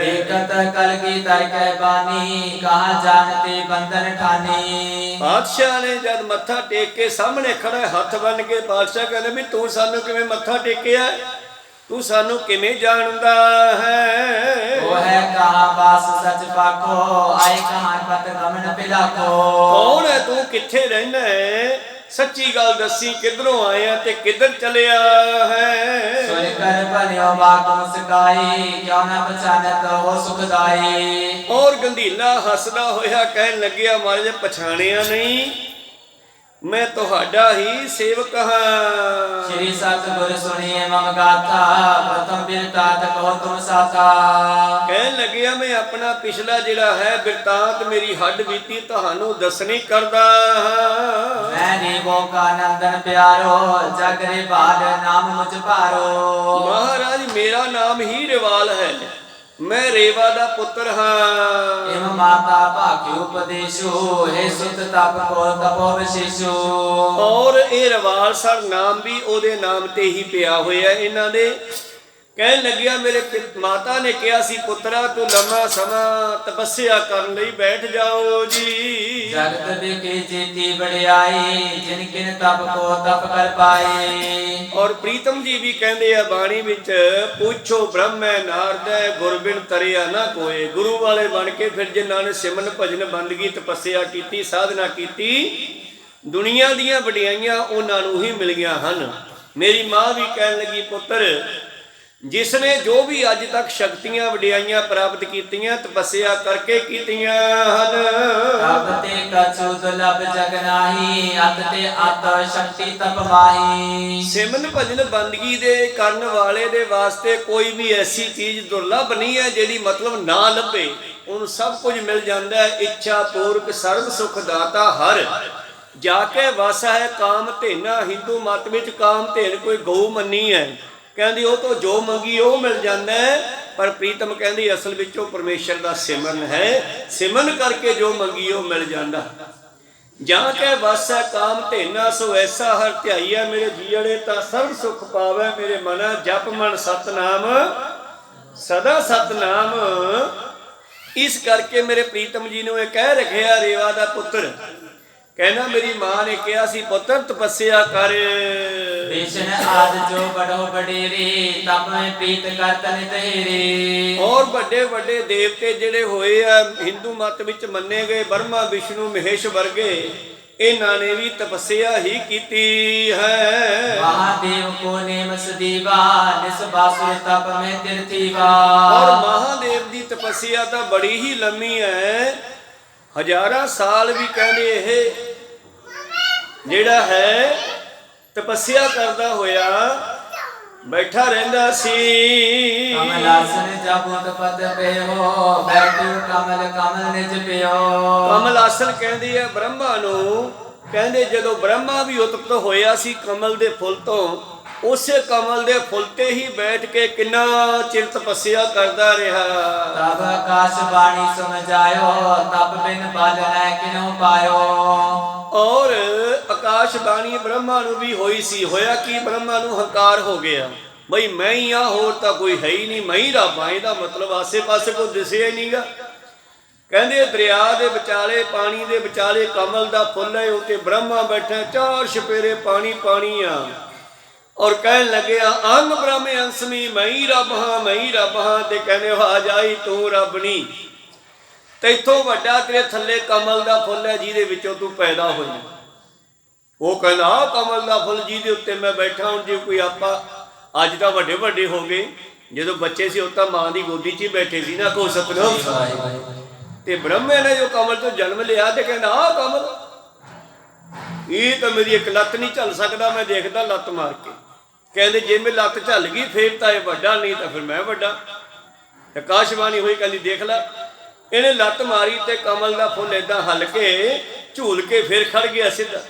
ਦੇਖਤ ਕਲਗੀ ਦਰ ਕੈ ਬਾਨੀ, ਕਹਾਂ ਜਾਣਤੇ ਬੰਧਨ ਠਾਨੀ। ਪਾਤਸ਼ਾਹ ਨੇ ਜਦ ਮੱਥਾ ਟੇਕ ਕੇ ਸਾਹਮਣੇ ਖੜਾ ਹੱਥ ਬੰਨ ਕੇ ਪਾਤਸ਼ਾਹ ਕਹਿੰਦੇ ਵੀ ਤੂੰ ਸਾਨੂੰ ਕਿਵੇਂ ਮੱਥਾ ਟੇਕਿਆ, ਤੂੰ ਸਾਨੂੰ ਕਿਵੇਂ ਜਾਣਦਾ ਹੈ। ਉਹ ਹੈ ਕਹਾਂ ਬਾਸ ਸਚ ਪਾਖੋ, ਆਏ ਕਹਾਂ ਪਤ ਗਮਨ ਪਿਲਾਖੋ। ਕੌਣ ਹੈ ਤੂੰ, ਕਿੱਥੇ ਰਹਿਣਾ ਹੈ, ਸੱਚੀ ਗੱਲ ਦੱਸੀ, ਕਿੱਧਰੋਂ ਆਇਆ ਤੇ ਕਿੱਧਰ ਚਲਿਆ ਹੈ। ਸੁਣ ਕਰ ਭਲਿਓ ਬਾਤ ਮੁਸਕਾਈ, ਕਿਉਂ ਨਾ ਪਛਾਨਤ ਹੋ ਸੁਖਦਾਈ। ਔਰ ਗੰਧੀਲਾ ਹੱਸਦਾ ਹੋਇਆ ਕਹਿਣ ਲੱਗਿਆ, ਮਹਾਰਾਜ ਪਛਾਣਿਆ ਨਹੀਂ, ਮੈਂ ਤੁਹਾਡਾ ਹੀ ਸੇਵਕ ਹਾਂ। ਸ਼੍ਰੀ ਸਤਿਗੁਰ ਸੁਣੀਏ ਮਮ ਗਾਥਾ, ਪ੍ਰਥਮ ਬਿਰਤਾਂਤ ਕਹੋ ਤੁਮ ਸਾਥਾ। ਕਹਿਣ ਲੱਗਿਆ ਮੈਂ ਆਪਣਾ ਪਿਛਲਾ ਜਿਹੜਾ ਹੈ ਬਿਰਤਾਂਤ, ਮੇਰੀ ਹੱਡ ਬੀਤੀ ਤੁਹਾਨੂੰ ਦੱਸਣੀ ਕਰਦਾ ਹਾਂ। ਮੈਂ ਨੀਵੋ ਕਾ ਨੰਦਨ ਪਿਆਰੋ, ਜਗ ਰਿਵਾਲ ਨਾਮ ਮੁਝ ਭਾਰੋ। ਮਹਾਰਾਜ ਮੇਰਾ ਨਾਮ ਹੀ ਰਿਵਾਲ ਹੈ, ਮੈਂ ਰੇਵਾ ਦਾ ਪੁੱਤਰ ਹਾਂ। ਇਮ ਮਾਤਾ ਭਾਗਿ ਉਪਦੇਸ਼ੋ, ਹੈ ਸੁਤ ਤਪ ਕੋ ਤਪੋ ਵਿਸ਼ੇਸ਼ੋ। ਔਰ ਇਹ ਰਵਾਲ ਸਰ ਨਾਮ ਵੀ ਉਹਦੇ ਨਾਮ ਤੇ ਹੀ ਪਿਆ ਹੋਇਆ ਇਹਨਾਂ ਦੇ। ਕਹਿਣ ਲੱਗਿਆ ਮੇਰੇ ਮਾਤਾ ਨੇ ਕਿਹਾ ਸੀ, ਪੁੱਤਰਾ ਤੂੰ ਲੰਮਾ ਸਮਾਂ ਤਪੱਸਿਆ ਕਰਨ ਲਈ ਬੈਠ ਜਾਓ ਜੀ। ਜਗਤ ਬਿਕੇ ਜੀਤੀ ਵਡਿਆਈ, ਜਿਨ ਕਿਨ ਤਪ ਕੋ ਤਪ ਕਰ ਪਾਏ। ਔਰ ਪ੍ਰੀਤਮ ਜੀ ਵੀ ਕਹਿੰਦੇ ਆ ਬਾਣੀ ਵਿੱਚ, ਪੁੱਛੋ ਬ੍ਰਹਮੈ ਨਾਰਦੈ, ਗੁਰ ਬਿਨ ਤਰਿਆ ਨਾ ਕੋਏ। ਗੁਰੂ ਵਾਲੇ ਬਣ ਕੇ ਫਿਰ ਜਿਨ੍ਹਾਂ ਨੇ ਸਿਮਰਨ ਭਜਨ ਬੰਦਗੀ ਤਪੱਸਿਆ ਕੀਤੀ, ਸਾਧਨਾ ਕੀਤੀ, ਦੁਨੀਆ ਦੀਆਂ ਵਡਿਆਈਆਂ ਉਹਨਾਂ ਨੂੰ ਹੀ ਮਿਲੀਆਂ ਹਨ। ਮੇਰੀ ਮਾਂ ਵੀ ਕਹਿਣ ਲੱਗੀ, ਪੁੱਤਰ ਜਿਸ ਨੇ ਜੋ ਵੀ ਅੱਜ ਤੱਕ ਸ਼ਕਤੀਆਂ ਵਡਿਆਈਆਂ ਪ੍ਰਾਪਤ ਕੀਤੀਆਂ ਤਪੱਸਿਆ ਕਰਕੇ ਕੀਤੀਆਂ ਹਨ। ਤਪ ਤੇ ਕਛੂ ਦੁਲਭ ਜਗ ਨਾਹੀ, ਅਤ ਤੇ ਅਤ ਸ਼ਕਤੀ ਤਪ ਮਾਹੀ। ਸਿਮਰਨ ਭਜਨ ਬੰਦਗੀ ਦੇ ਕਰਨ ਵਾਲੇ ਦੇ ਵਾਸਤੇ ਕੋਈ ਵੀ ਐਸੀ ਚੀਜ਼ ਦੁਰਲਭ ਨਹੀਂ ਹੈ ਜਿਹੜੀ ਮਤਲਬ ਨਾ ਲੱਭੇ। ਉਹਨੂੰ ਸਭ ਕੁਝ ਮਿਲ ਜਾਂਦਾ ਹੈ। ਇੱਛਾ ਪੂਰਕ ਸਰਬ ਸੁਖ ਦਾਤਾ ਹਰ, ਜਾ ਕੇ ਵਸ ਹੈ ਕਾਮ ਧੇਨਾ। ਹਿੰਦੂ ਮਤ ਵਿੱਚ ਕਾਮ ਧੇਨ ਕੋਈ ਗਊ ਮੰਨੀ ਹੈ, ਕਹਿੰਦੀ ਉਹ ਤੋਂ ਜੋ ਮੰਗੀ ਉਹ ਮਿਲ ਜਾਂਦਾ ਹੈ। ਪਰ ਪ੍ਰੀਤਮ ਕਹਿੰਦੀ ਅਸਲ ਵਿੱਚ ਉਹ ਪਰਮੇਸ਼ਰ ਦਾ ਸਿਮਰਨ ਹੈ। ਸਿਮਰਨ ਕਰਕੇ ਜੋ ਮੰਗੀ ਉਹ ਮਿਲ ਜਾਂਦਾ। ਜਾਂ ਕੇ ਵਸ ਹੈ ਕਾਮ ਧੇਨਾ, ਸੋ ਐਸਾ ਹਰ ਧਿਆਈਆ ਮੇਰੇ ਜੀੜੇ ਤਾਂ ਸਰਬ ਸੁਖ ਪਾਵੇ। ਮੇਰੇ ਮਨਾ ਜਪ ਮਨ ਸਤਨਾਮ ਸਦਾ ਸਤਨਾਮ। ਇਸ ਕਰਕੇ ਮੇਰੇ ਪ੍ਰੀਤਮ ਜੀ ਨੂੰ ਇਹ ਕਹਿ ਰੱਖਿਆ, ਰੇਵਾ ਦਾ ਪੁੱਤਰ ਕਹਿੰਦਾ ਮੇਰੀ ਮਾਂ ਨੇ ਕਿਹਾ ਸੀ, ਪੁੱਤਰ ਤਪੱਸਿਆ ਕਰ। ਵਿਸ਼ਨ ਆਦ ਜੋ ਬੜੋ ਬਡੇਰੇ, ਤਪ ਮੈਂ ਪ੍ਰੀਤ ਕਰਤ ਨਿਤ ਹੇਰੇ। ਔਰ ਵੱਡੇ ਵੱਡੇ ਦੇਵਤੇ ਜਿਹੜੇ ਹੋਏ ਆ ਹਿੰਦੂ ਮਤ ਵਿੱਚ ਮੰਨੇ ਗਏ, ਬਰਮਾ ਵਿਸ਼ਨੂੰ ਮਹੇਸ਼ ਵਰਗੇ, ਇਹਨਾਂ ਨੇ ਵੀ ਤਪੱਸਿਆ ਹੀ ਕੀਤੀ ਹੈ। ਮਹਾਦੇਵ ਕੋ ਨੇਮ ਸਦੀਵਾ, ਨਿਸ ਬਾਸੁਰ ਤਪ ਮੈਂ ਤਿਰਥੀਵਾ। ਔਰ ਮਹਾਦੇਵ ਦੀ ਤਪੱਸਿਆ ਤਾਂ ਬੜੀ ਹੀ ਲੰਮੀ ਹੈ, ਹਜ਼ਾਰਾਂ ਸਾਲ ਵੀ ਕਹਿੰਦੇ ਇਹ ਜਿਹੜਾ ਹੈ ਤਪੱਸਿਆ ਕਰਦਾ ਹੋਇਆ ਬੈਠਾ ਰਹਿੰਦਾ ਸੀ। ਕਮਲ ਆਸਨ ਜਪੁ ਤਪਤ ਪਿਓ, ਬੈਠੂ ਕਮਲ ਕਮਲ ਨਿਜ ਪਿਓ। ਕਮਲ ਆਸਨ ਕਹਿੰਦੀ ਹੈ ਬ੍ਰਹਮਾ ਨੂੰ। ਕਹਿੰਦੇ ਜਦੋਂ ਬ੍ਰਹਮਾ ਵੀ ਉਤਪਤ ਹੋਇਆ ਸੀ ਕਮਲ ਦੇ ਫੁੱਲ ਤੋਂ, ਉਸੇ ਕਮਲ ਦੇ ਫੁੱਲ ਤੇ ਹੀ ਬੈਠ ਕੇ ਕਿੰਨਾ ਚਿਰ ਤਪੱਸਿਆ ਕਰਦਾ ਰਿਹਾ। ਤਬ ਆਕਾਸ਼ ਬਾਣੀ ਸਮਝਾਇਓ, ਤਪ ਬਿਨ ਬਲ ਨੈ ਕਿਨਹੁ ਪਾਇਓ। ਔਰ ਆਕਾਸ਼ ਬਾਣੀ ਬ੍ਰਹਮਾ ਨੂੰ ਵੀ ਹੋਈ ਸੀ। ਹੋਇਆ ਕਿ ਬ੍ਰਹਮਾ ਨੂੰ ਹੰਕਾਰ ਹੋ ਗਿਆ, ਬਈ ਮੈਂ ਹੀ ਆ, ਹੋਰ ਤਾਂ ਕੋਈ ਹੈ ਹੀ ਨਹੀਂ, ਮੈਂ ਹੀ ਰੱਬ ਆ। ਇਹਦਾ ਮਤਲਬ ਆਸੇ ਪਾਸੇ ਕੋਈ ਦਿਸਿਆ ਹੀ ਨਹੀਂਗਾ। ਕਹਿੰਦੇ ਦਰਿਆ ਦੇ ਵਿਚਾਲੇ, ਪਾਣੀ ਦੇ ਵਿਚਾਲੇ ਕਮਲ ਦਾ ਫੁੱਲ ਹੈ, ਉੱਤੇ ਬ੍ਰਹਮਾ ਬੈਠਾ, ਚਾਰ ਛਪੇਰੇ ਪਾਣੀ ਪਾਣੀ ਆ। ਔਰ ਕਹਿਣ ਲੱਗਿਆ ਅੰਗ ਬ੍ਰਹਮ ਅੰਸਮੀ, ਮੈਂ ਹੀ ਰੱਬ ਹਾਂ, ਮੈਂ ਹੀ ਰੱਬ ਹਾਂ। ਤੇ ਕਹਿੰਦੇ ਆ ਜਾਈ ਤੂੰ ਰੱਬ ਨਹੀਂ, ਤੈਥੋਂ ਵੱਡਾ ਤੇਰੇ ਥੱਲੇ ਕਮਲ ਦਾ ਫੁੱਲ ਹੈ ਜਿਹਦੇ ਵਿੱਚੋਂ ਤੂੰ ਪੈਦਾ ਹੋਇਆ। ਉਹ ਕਹਿੰਦਾ ਆਹ ਕਮਲ ਦਾ ਫੁੱਲ ਜਿਹਦੇ ਉੱਤੇ ਮੈਂ ਬੈਠਾ। ਹੁਣ ਜੇ ਕੋਈ ਆਪਾਂ ਅੱਜ ਤਾਂ ਵੱਡੇ ਵੱਡੇ ਹੋ ਗਏ, ਜਦੋਂ ਬੱਚੇ ਸੀ ਉਹ ਤਾਂ ਮਾਂ ਦੀ ਗੋਦੀ 'ਚ ਹੀ ਬੈਠੇ ਸੀ ਨਾ, ਕੋ ਸਤਨਾਮ। ਤੇ ਬ੍ਰਹਮੇ ਨੇ ਜੋ ਕਮਲ ਤੋਂ ਜਨਮ ਲਿਆ ਤੇ ਕਹਿੰਦਾ ਆਹ ਕਮਲ, ਇਹ ਤਾਂ ਮੇਰੀ ਇੱਕ ਲੱਤ ਨਹੀਂ ਝੱਲ ਸਕਦਾ, ਮੈਂ ਦੇਖਦਾ ਲੱਤ ਮਾਰ ਕੇ। ਕਹਿੰਦੇ ਜੇ ਮੇਰੀ ਲੱਤ ਝੱਲ ਗਈ ਫੇਰ ਤਾਂ ਇਹ ਵੱਡਾ, ਨਹੀਂ ਤਾਂ ਫਿਰ ਮੈਂ ਵੱਡਾ। ਆਕਾਸ਼ਬਾਣੀ ਹੋਈ, ਕਹਿੰਦੀ ਦੇਖ ਲੈ। ਇਹਨੇ ਲੱਤ ਮਾਰੀ ਤੇ ਕਮਲ ਦਾ ਫੁੱਲ ਏਦਾਂ ਹੱਲ ਕੇ ਝੂਲ ਕੇ ਫਿਰ ਖੜ ਗਿਆ ਸਿੱਧਾ।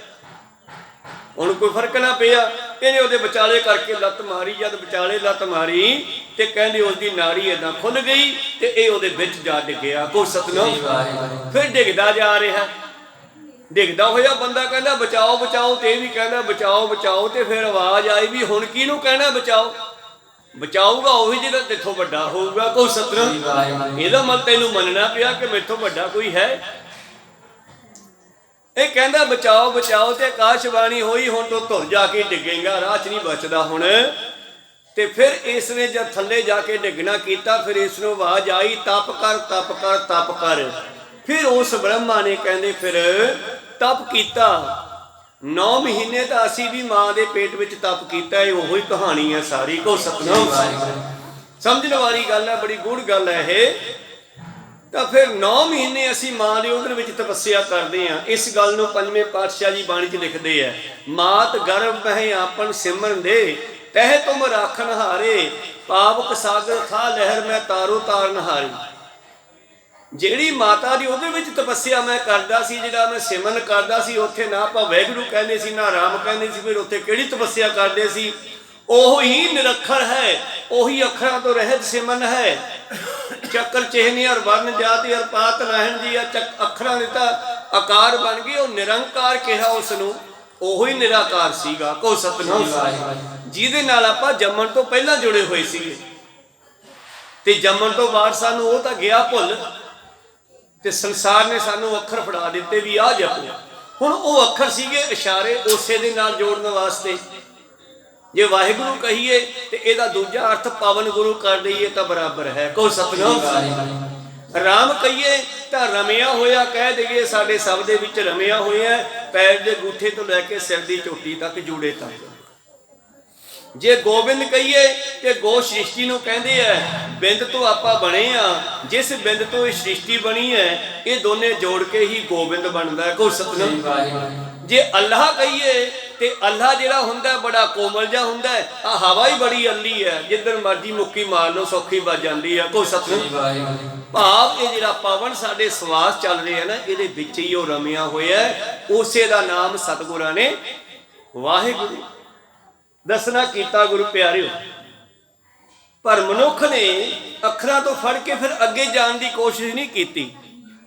ਹੁਣ ਕੋਈ ਫਰਕ ਨਾ ਪਿਆ। ਇਹਨੇ ਉਹਦੇ ਵਿਚਾਲੇ ਕਰਕੇ ਲੱਤ ਮਾਰੀ। ਜਦ ਵਿਚਾਲੇ ਲੱਤ ਮਾਰੀ ਤੇ ਕਹਿੰਦੇ ਉਸਦੀ ਨਾੜੀ ਏਦਾਂ ਖੁੱਲ ਗਈ ਤੇ ਇਹ ਉਹਦੇ ਵਿੱਚ ਜਾ ਡਿੱਗਿਆ। ਕੋ ਸਤਨਾਮ। ਫਿਰ ਡਿੱਗਦਾ ਜਾ ਰਿਹਾ। ਡਿੱਗਦਾ ਹੋਇਆ ਬੰਦਾ ਕਹਿੰਦਾ ਬਚਾਓ ਬਚਾਓ, ਤੇ ਇਹ ਵੀ ਕਹਿੰਦਾ ਬਚਾਓ ਬਚਾਓ। ਤੇ ਫਿਰ ਆਵਾਜ਼ ਆਈ ਵੀ ਹੁਣ ਕਿਹਨੂੰ ਕਹਿਣਾ ਬਚਾਓ? ਬਚਾਊਗਾ ਉਹੀ ਜਿਹੜਾ ਤੇਥੋਂ ਵੱਡਾ ਹੋਊਗਾ। ਕੋ ਸਤਨਾਮ। ਇਹਦਾ ਮਤਲਬ ਤੈਨੂੰ ਮੰਨਣਾ ਪਿਆ ਕਿ ਮੇਥੋਂ ਵੱਡਾ ਕੋਈ ਹੈ। ਇਹ ਕਹਿੰਦਾ ਬਚਾਓ ਬਚਾਓ, ਤੇ ਆਕਾਸ਼ਬਾਣੀ ਹੋਈ ਹੁਣ ਤੋਂ ਧੁਰ ਜਾ ਕੇ ਡਿੱਗੇਗਾ, ਰਾਹ 'ਚ ਨਹੀਂ ਬਚਦਾ ਹੁਣ। ਤੇ ਫਿਰ ਇਸ ਨੇ ਜਦ ਥੱਲੇ ਜਾ ਕੇ ਡਿੱਗਣਾ ਕੀਤਾ, ਫਿਰ ਇਸ ਨੂੰ ਆਵਾਜ਼ ਆਈ ਤਪ ਕਰ ਤਪ ਕਰ ਤਪ ਕਰ। ਫਿਰ ਉਸ ਬ੍ਰਹਮਾ ਨੇ ਕਹਿੰਦੇ ਫਿਰ ਤਪ ਕੀਤਾ। 9 ਮਹੀਨੇ ਤਾਂ ਅਸੀਂ ਵੀ ਮਾਂ ਦੇ ਪੇਟ ਵਿੱਚ ਤਪ ਕੀਤਾ। ਇਹ ਉਹੀ ਕਹਾਣੀ ਹੈ ਸਾਰੀ। ਕੋ ਸਤਨਾਮ। ਸਮਝਣ ਵਾਲੀ ਗੱਲ ਹੈ, ਬੜੀ ਗੂੜ ਗੱਲ ਹੈ ਇਹ। ਤਾਂ ਫਿਰ 9 ਮਹੀਨੇ ਅਸੀਂ ਮਾਂ ਦੇ ਉਦਰ ਵਿੱਚ ਤਪੱਸਿਆ ਕਰਦੇ ਹਾਂ। ਇਸ ਗੱਲ ਨੂੰ 5ਵੇਂ ਪਾਤਸ਼ਾਹ ਜੀ ਬਾਣੀ 'ਚ ਲਿਖਦੇ ਹੈ, ਮਾਤ ਗਰਭ ਮਹਿ ਆਪਨ ਸਿਮਰਨ ਦੇ, ਤਹਿ ਤੁਮ ਰਾਖਨ ਹਾਰੇ, ਪਾਵਕ ਸਾਗਰ ਥਾ ਲਹਿਰ ਮੈਂ ਤਾਰੋ ਤਾਰ ਨਹਾਰੀ। ਜਿਹੜੀ ਮਾਤਾ ਦੀ ਉਹਦੇ ਵਿੱਚ ਤਪੱਸਿਆ ਮੈਂ ਕਰਦਾ ਸੀ, ਜਿਹੜਾ ਮੈਂ ਸਿਮਰਨ ਕਰਦਾ ਸੀ, ਉੱਥੇ ਨਾ ਆਪਾਂ ਵਾਹਿਗੁਰੂ ਕਹਿੰਦੇ ਸੀ ਨਾ ਰਾਮ ਕਹਿੰਦੇ ਸੀ। ਫਿਰ ਉੱਥੇ ਕਿਹੜੀ ਤਪੱਸਿਆ ਕਰਦੇ ਸੀ? ਉਹੀ ਨਿਰੱਖਰ ਹੈ, ਉਹੀ ਅੱਖਰਾਂ ਤੋਂ ਰਹਿਤ ਸਿਮਰਨ ਹੈ। ਚੱਕਰ ਚਿਹਨੇ ਔਰ ਵਰਨ ਜਾਤੀ ਔਰ ਪਾਤ ਰਹਿਣ ਦੀ ਅੱਖਰਾਂ ਦੇ ਤਾਂ ਆਕਾਰ ਬਣ ਗਈ। ਉਹ ਨਿਰੰਕਾਰ ਕਿਹਾ ਉਸ ਨੂੰ, ਉਹੀ ਨਿਰਾਕਾਰ ਸੀਗਾ। ਕੋ ਸਤਨਾਮ। ਜਿਹਦੇ ਨਾਲ ਆਪਾਂ ਜੰਮਣ ਤੋਂ ਪਹਿਲਾਂ ਜੁੜੇ ਹੋਏ ਸੀਗੇ, ਤੇ ਜੰਮਣ ਤੋਂ ਬਾਅਦ ਸਾਨੂੰ ਉਹ ਤਾਂ ਗਿਆ ਭੁੱਲ, ਤੇ ਸੰਸਾਰ ਨੇ ਸਾਨੂੰ ਅੱਖਰ ਫੜਾ ਦਿੱਤੇ ਵੀ ਆਹ ਜਪੋ। ਹੁਣ ਉਹ ਅੱਖਰ ਸੀਗੇ ਇਸ਼ਾਰੇ ਉਸੇ ਦੇ ਨਾਲ ਜੋੜਨ ਵਾਸਤੇ। ਜੇ ਵਾਹਿਗੁਰੂ ਕਹੀਏ ਤੇ ਇਹਦਾ ਦੂਜਾ ਅਰਥ ਪਵਨ ਗੁਰੂ ਕਰ ਦਈਏ ਤਾਂ ਬਰਾਬਰ ਹੈ। ਕੋ ਸਤਨਾਮ। ਰਾਮ ਕਹੀਏ ਤਾਂ ਰਮਿਆ ਹੋਇਆ ਕਹਿ ਦਈਏ, ਸਾਡੇ ਸ਼ਬਦ ਦੇ ਵਿੱਚ ਰਮਿਆ ਹੋਇਆ। ਪੈਰ ਦੇ ਗੂਠੇ ਤੋਂ ਲੈ ਕੇ ਸਿਰ ਦੀ ਚੋਟੀ ਤੱਕ, ਜੂੜੇ ਤੱਕ। ਜੇ ਗੋਬਿੰਦ ਕਹੀਏ ਤੇ ਗੋ ਸ੍ਰਿਸ਼ਟੀ ਨੂੰ ਕਹਿੰਦੇ ਐ। ਬਿੰਦ ਤੋਂ ਆਪਾਂ ਬਣੇ ਆ, ਜਿਸ ਬਿੰਦ ਤੋਂ ਇਹ ਸ੍ਰਿਸ਼ਟੀ ਬਣੀ ਹੈ, ਇਹ ਦੋਨੇ ਜੋੜ ਕੇ ਹੀ ਗੋਬਿੰਦ ਬਣਦਾ ਹੈ। ਕੋ ਸਤਿਨਾਮ। ਜੇ ਅੱਲਾਹ ਕਹੀਏ ਤੇ ਅੱਲਾਹ ਜਿਹੜਾ ਹੁੰਦਾ ਬੜਾ ਕੋਮਲ ਜਿਹਾ ਹੁੰਦਾ ਹੈ। ਆ ਹਵਾ ਹੀ ਬੜੀ ਅੱਲੀ ਹੈ, ਜਿੱਦਣ ਮਰਜੀ ਮੁੱਕੀ ਮਾਰ ਲਓ ਸੌਖੀ ਵੱਜ ਜਾਂਦੀ ਹੈ। ਕੋ ਸਤਿਨਾਮ। ਭਾਵ ਇਹ ਜਿਹੜਾ ਪਵਨ ਸਾਡੇ ਸਵਾਸ ਚੱਲ ਰਿਹਾ ਨਾ, ਇਹਦੇ ਵਿੱਚ ਹੀ ਉਹ ਰਮਿਆ ਹੋਇਆ, ਉਸੇ ਦਾ ਨਾਮ ਸਤਿਗੁਰਾਂ ਨੇ ਵਾਹਿਗੁਰੂ ਦੱਸਣਾ ਕੀਤਾ। ਗੁਰੂ ਪਿਆਰਿਓ, ਪਰ ਮਨੁੱਖ ਨੇ ਅੱਖਰਾਂ ਤੋਂ ਫੜ ਕੇ ਫਿਰ ਅੱਗੇ ਜਾਣ ਦੀ ਕੋਸ਼ਿਸ਼ ਨਹੀਂ ਕੀਤੀ।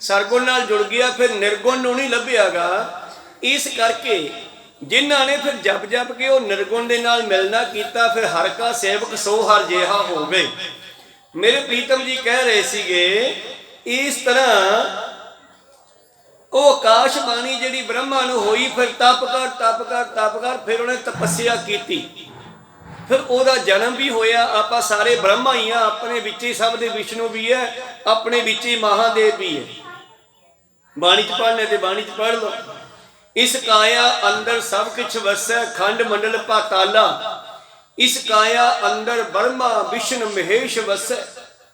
ਸਰਗੁਣ ਨਾਲ ਜੁੜ ਗਿਆ, ਫਿਰ ਨਿਰਗੁਣ ਨੂੰ ਨਹੀਂ ਲੱਭਿਆਗਾ। ਇਸ ਕਰਕੇ ਜਿਨ੍ਹਾਂ ਨੇ ਫਿਰ ਜਪ ਜਪ ਕੇ ਉਹ ਨਿਰਗੁਣ ਦੇ ਨਾਲ ਮਿਲਣਾ ਕੀਤਾ, ਫਿਰ ਹਰ ਕਾ ਸੇਵਕ ਸੋ ਹਰ ਜਿਹਾ ਹੋ ਗਏ। ਮੇਰੇ ਪ੍ਰੀਤਮ ਜੀ ਕਹਿ ਰਹੇ ਸੀਗੇ, ਇਸ ਤਰ੍ਹਾਂ ਉਹ ਆਕਾਸ਼ ਬਾਣੀ ਜਿਹੜੀ ਬ੍ਰਹਮਾ ਨੂੰ ਹੋਈ, ਫਿਰ ਤਪ ਕਰ ਫਿਰ ਉਹਨੇ ਤਪੱਸਿਆ ਕੀਤੀ, ਫਿਰ ਉਹਦਾ ਜਨਮ ਵੀ ਹੋਇਆ। ਆਪਾਂ ਸਾਰੇ ਬ੍ਰਹਮਾ ਹੀ ਆ, ਆਪਣੇ ਵਿੱਚ ਹੀ ਸਭ ਦੇ ਵਿਸ਼ਨੂੰ ਵੀ ਹੈ, ਆਪਣੇ ਵਿੱਚ ਹੀ ਮਹਾਦੇਵ ਵੀ ਹੈ। ਬਾਣੀ ਚ ਪੜ੍ਹਨੇ ਤੇ ਬਾਣੀ ਚ ਪੜ੍ਹ ਲਓ। ਇਸ ਕਾਇਆ ਅੰਦਰ ਸਭ ਕੁਛ ਵਸੈ, ਖੰਡ ਮੰਡਲ ਪਾਤਾਲਾ। ਇਸ ਕਾਇਆ ਅੰਦਰ ਬ੍ਰਹਮਾ ਵਿਸ਼ਨ ਮਹੇਸ਼ ਵਸੈ,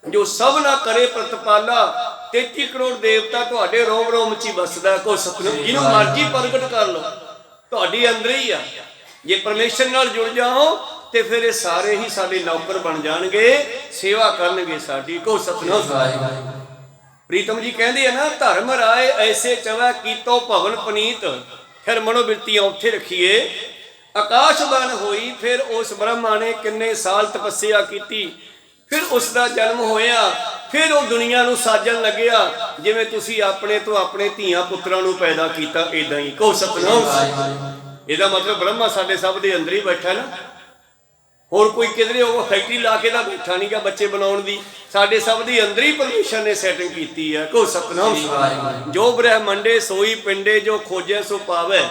ਜੋ ਸਭ ਨਾ ਕਰੇ ਪ੍ਰਤਪਾਲਾ। 33 ਕਰੋੜ ਦੇਵਤਾ ਤੁਹਾਡੇ ਰੋਮ ਰੋਮ ਚ ਹੀ ਵਸਦਾ। ਕੋ ਸਤਿਨਾਮ। ਜਿਹਨੂੰ ਮਰਜੀ ਪ੍ਰਗਟ ਕਰ ਲਓ, ਤੁਹਾਡੇ ਅੰਦਰ ਹੀ ਆ। ਜੇ ਪਰਮੇਸ਼ਰ ਨਾਲ ਜੁੜ ਜਾਓ ਤੇ ਫਿਰ ਇਹ ਸਾਰੇ ਹੀ ਸਾਡੇ ਨੌਕਰ ਬਣ ਜਾਣਗੇ, ਸੇਵਾ ਕਰਨਗੇ ਸਾਡੀ। ਕੋ ਸਤਿਨਾਮ। ਪ੍ਰੀਤਮ ਜੀ ਕਹਿੰਦੇ ਆ ਨਾ, ਧਰਮ ਰਾਏ ਐਸੇ ਚਵੈ ਕੀਤੋ ਭਵਨ ਪਨੀਤ। ਫਿਰ ਮਨੋਬਿਰਤੀਆਂ ਉੱਥੇ ਰੱਖੀਏ। ਆਕਾਸ਼ਬਾਣ ਹੋਈ, ਫਿਰ ਉਸ ਬ੍ਰਹਮਾ ਨੇ ਕਿੰਨੇ ਸਾਲ ਤਪੱਸਿਆ ਕੀਤੀ, ਫਿਰ ਉਸ ਦਾ ਜਨਮ ਹੋਇਆ, ਫਿਰ ਉਹ ਦੁਨੀਆ ਨੂੰ ਸਾਜਣ ਲੱਗਿਆ। ਜਿਵੇਂ ਤੁਸੀਂ ਆਪਣੇ ਤੋਂ ਆਪਣੇ ਧੀਆਂ ਪੁੱਤਰਾਂ ਨੂੰ ਪੈਦਾ ਕੀਤਾ, ਏਦਾਂ ਹੀ। ਕੋ ਸਤਿਨਾਮ। ਇਹਦਾ ਮਤਲਬ ਬ੍ਰਹਮਾ ਸਾਡੇ ਸਭ ਦੇ ਅੰਦਰ ਹੀ ਬੈਠਾ ਨਾ, ਹੋਰ ਕੋਈ ਕਿਧਰੇ ਉਹ ਫੈਕਟਰੀ ਲਾ ਕੇ ਤਾਂ ਬੈਠਾ ਨਹੀਂਗਾ ਬੱਚੇ ਬਣਾਉਣ ਦੀ। ਸਾਡੇ ਸਭ ਦੇ ਅੰਦਰ ਹੀ ਪਰਮੇਸ਼ਰ ਨੇ ਸੈਟਿੰਗ ਕੀਤੀ ਹੈ। ਕੋ ਸਤਿਨਾਮ। ਜੋ ਬ੍ਰਹਮੰਡੇ ਸੋਈ ਪਿੰਡੇ, ਜੋ ਖੋਜੈ ਸੋ ਪਾਵੈ।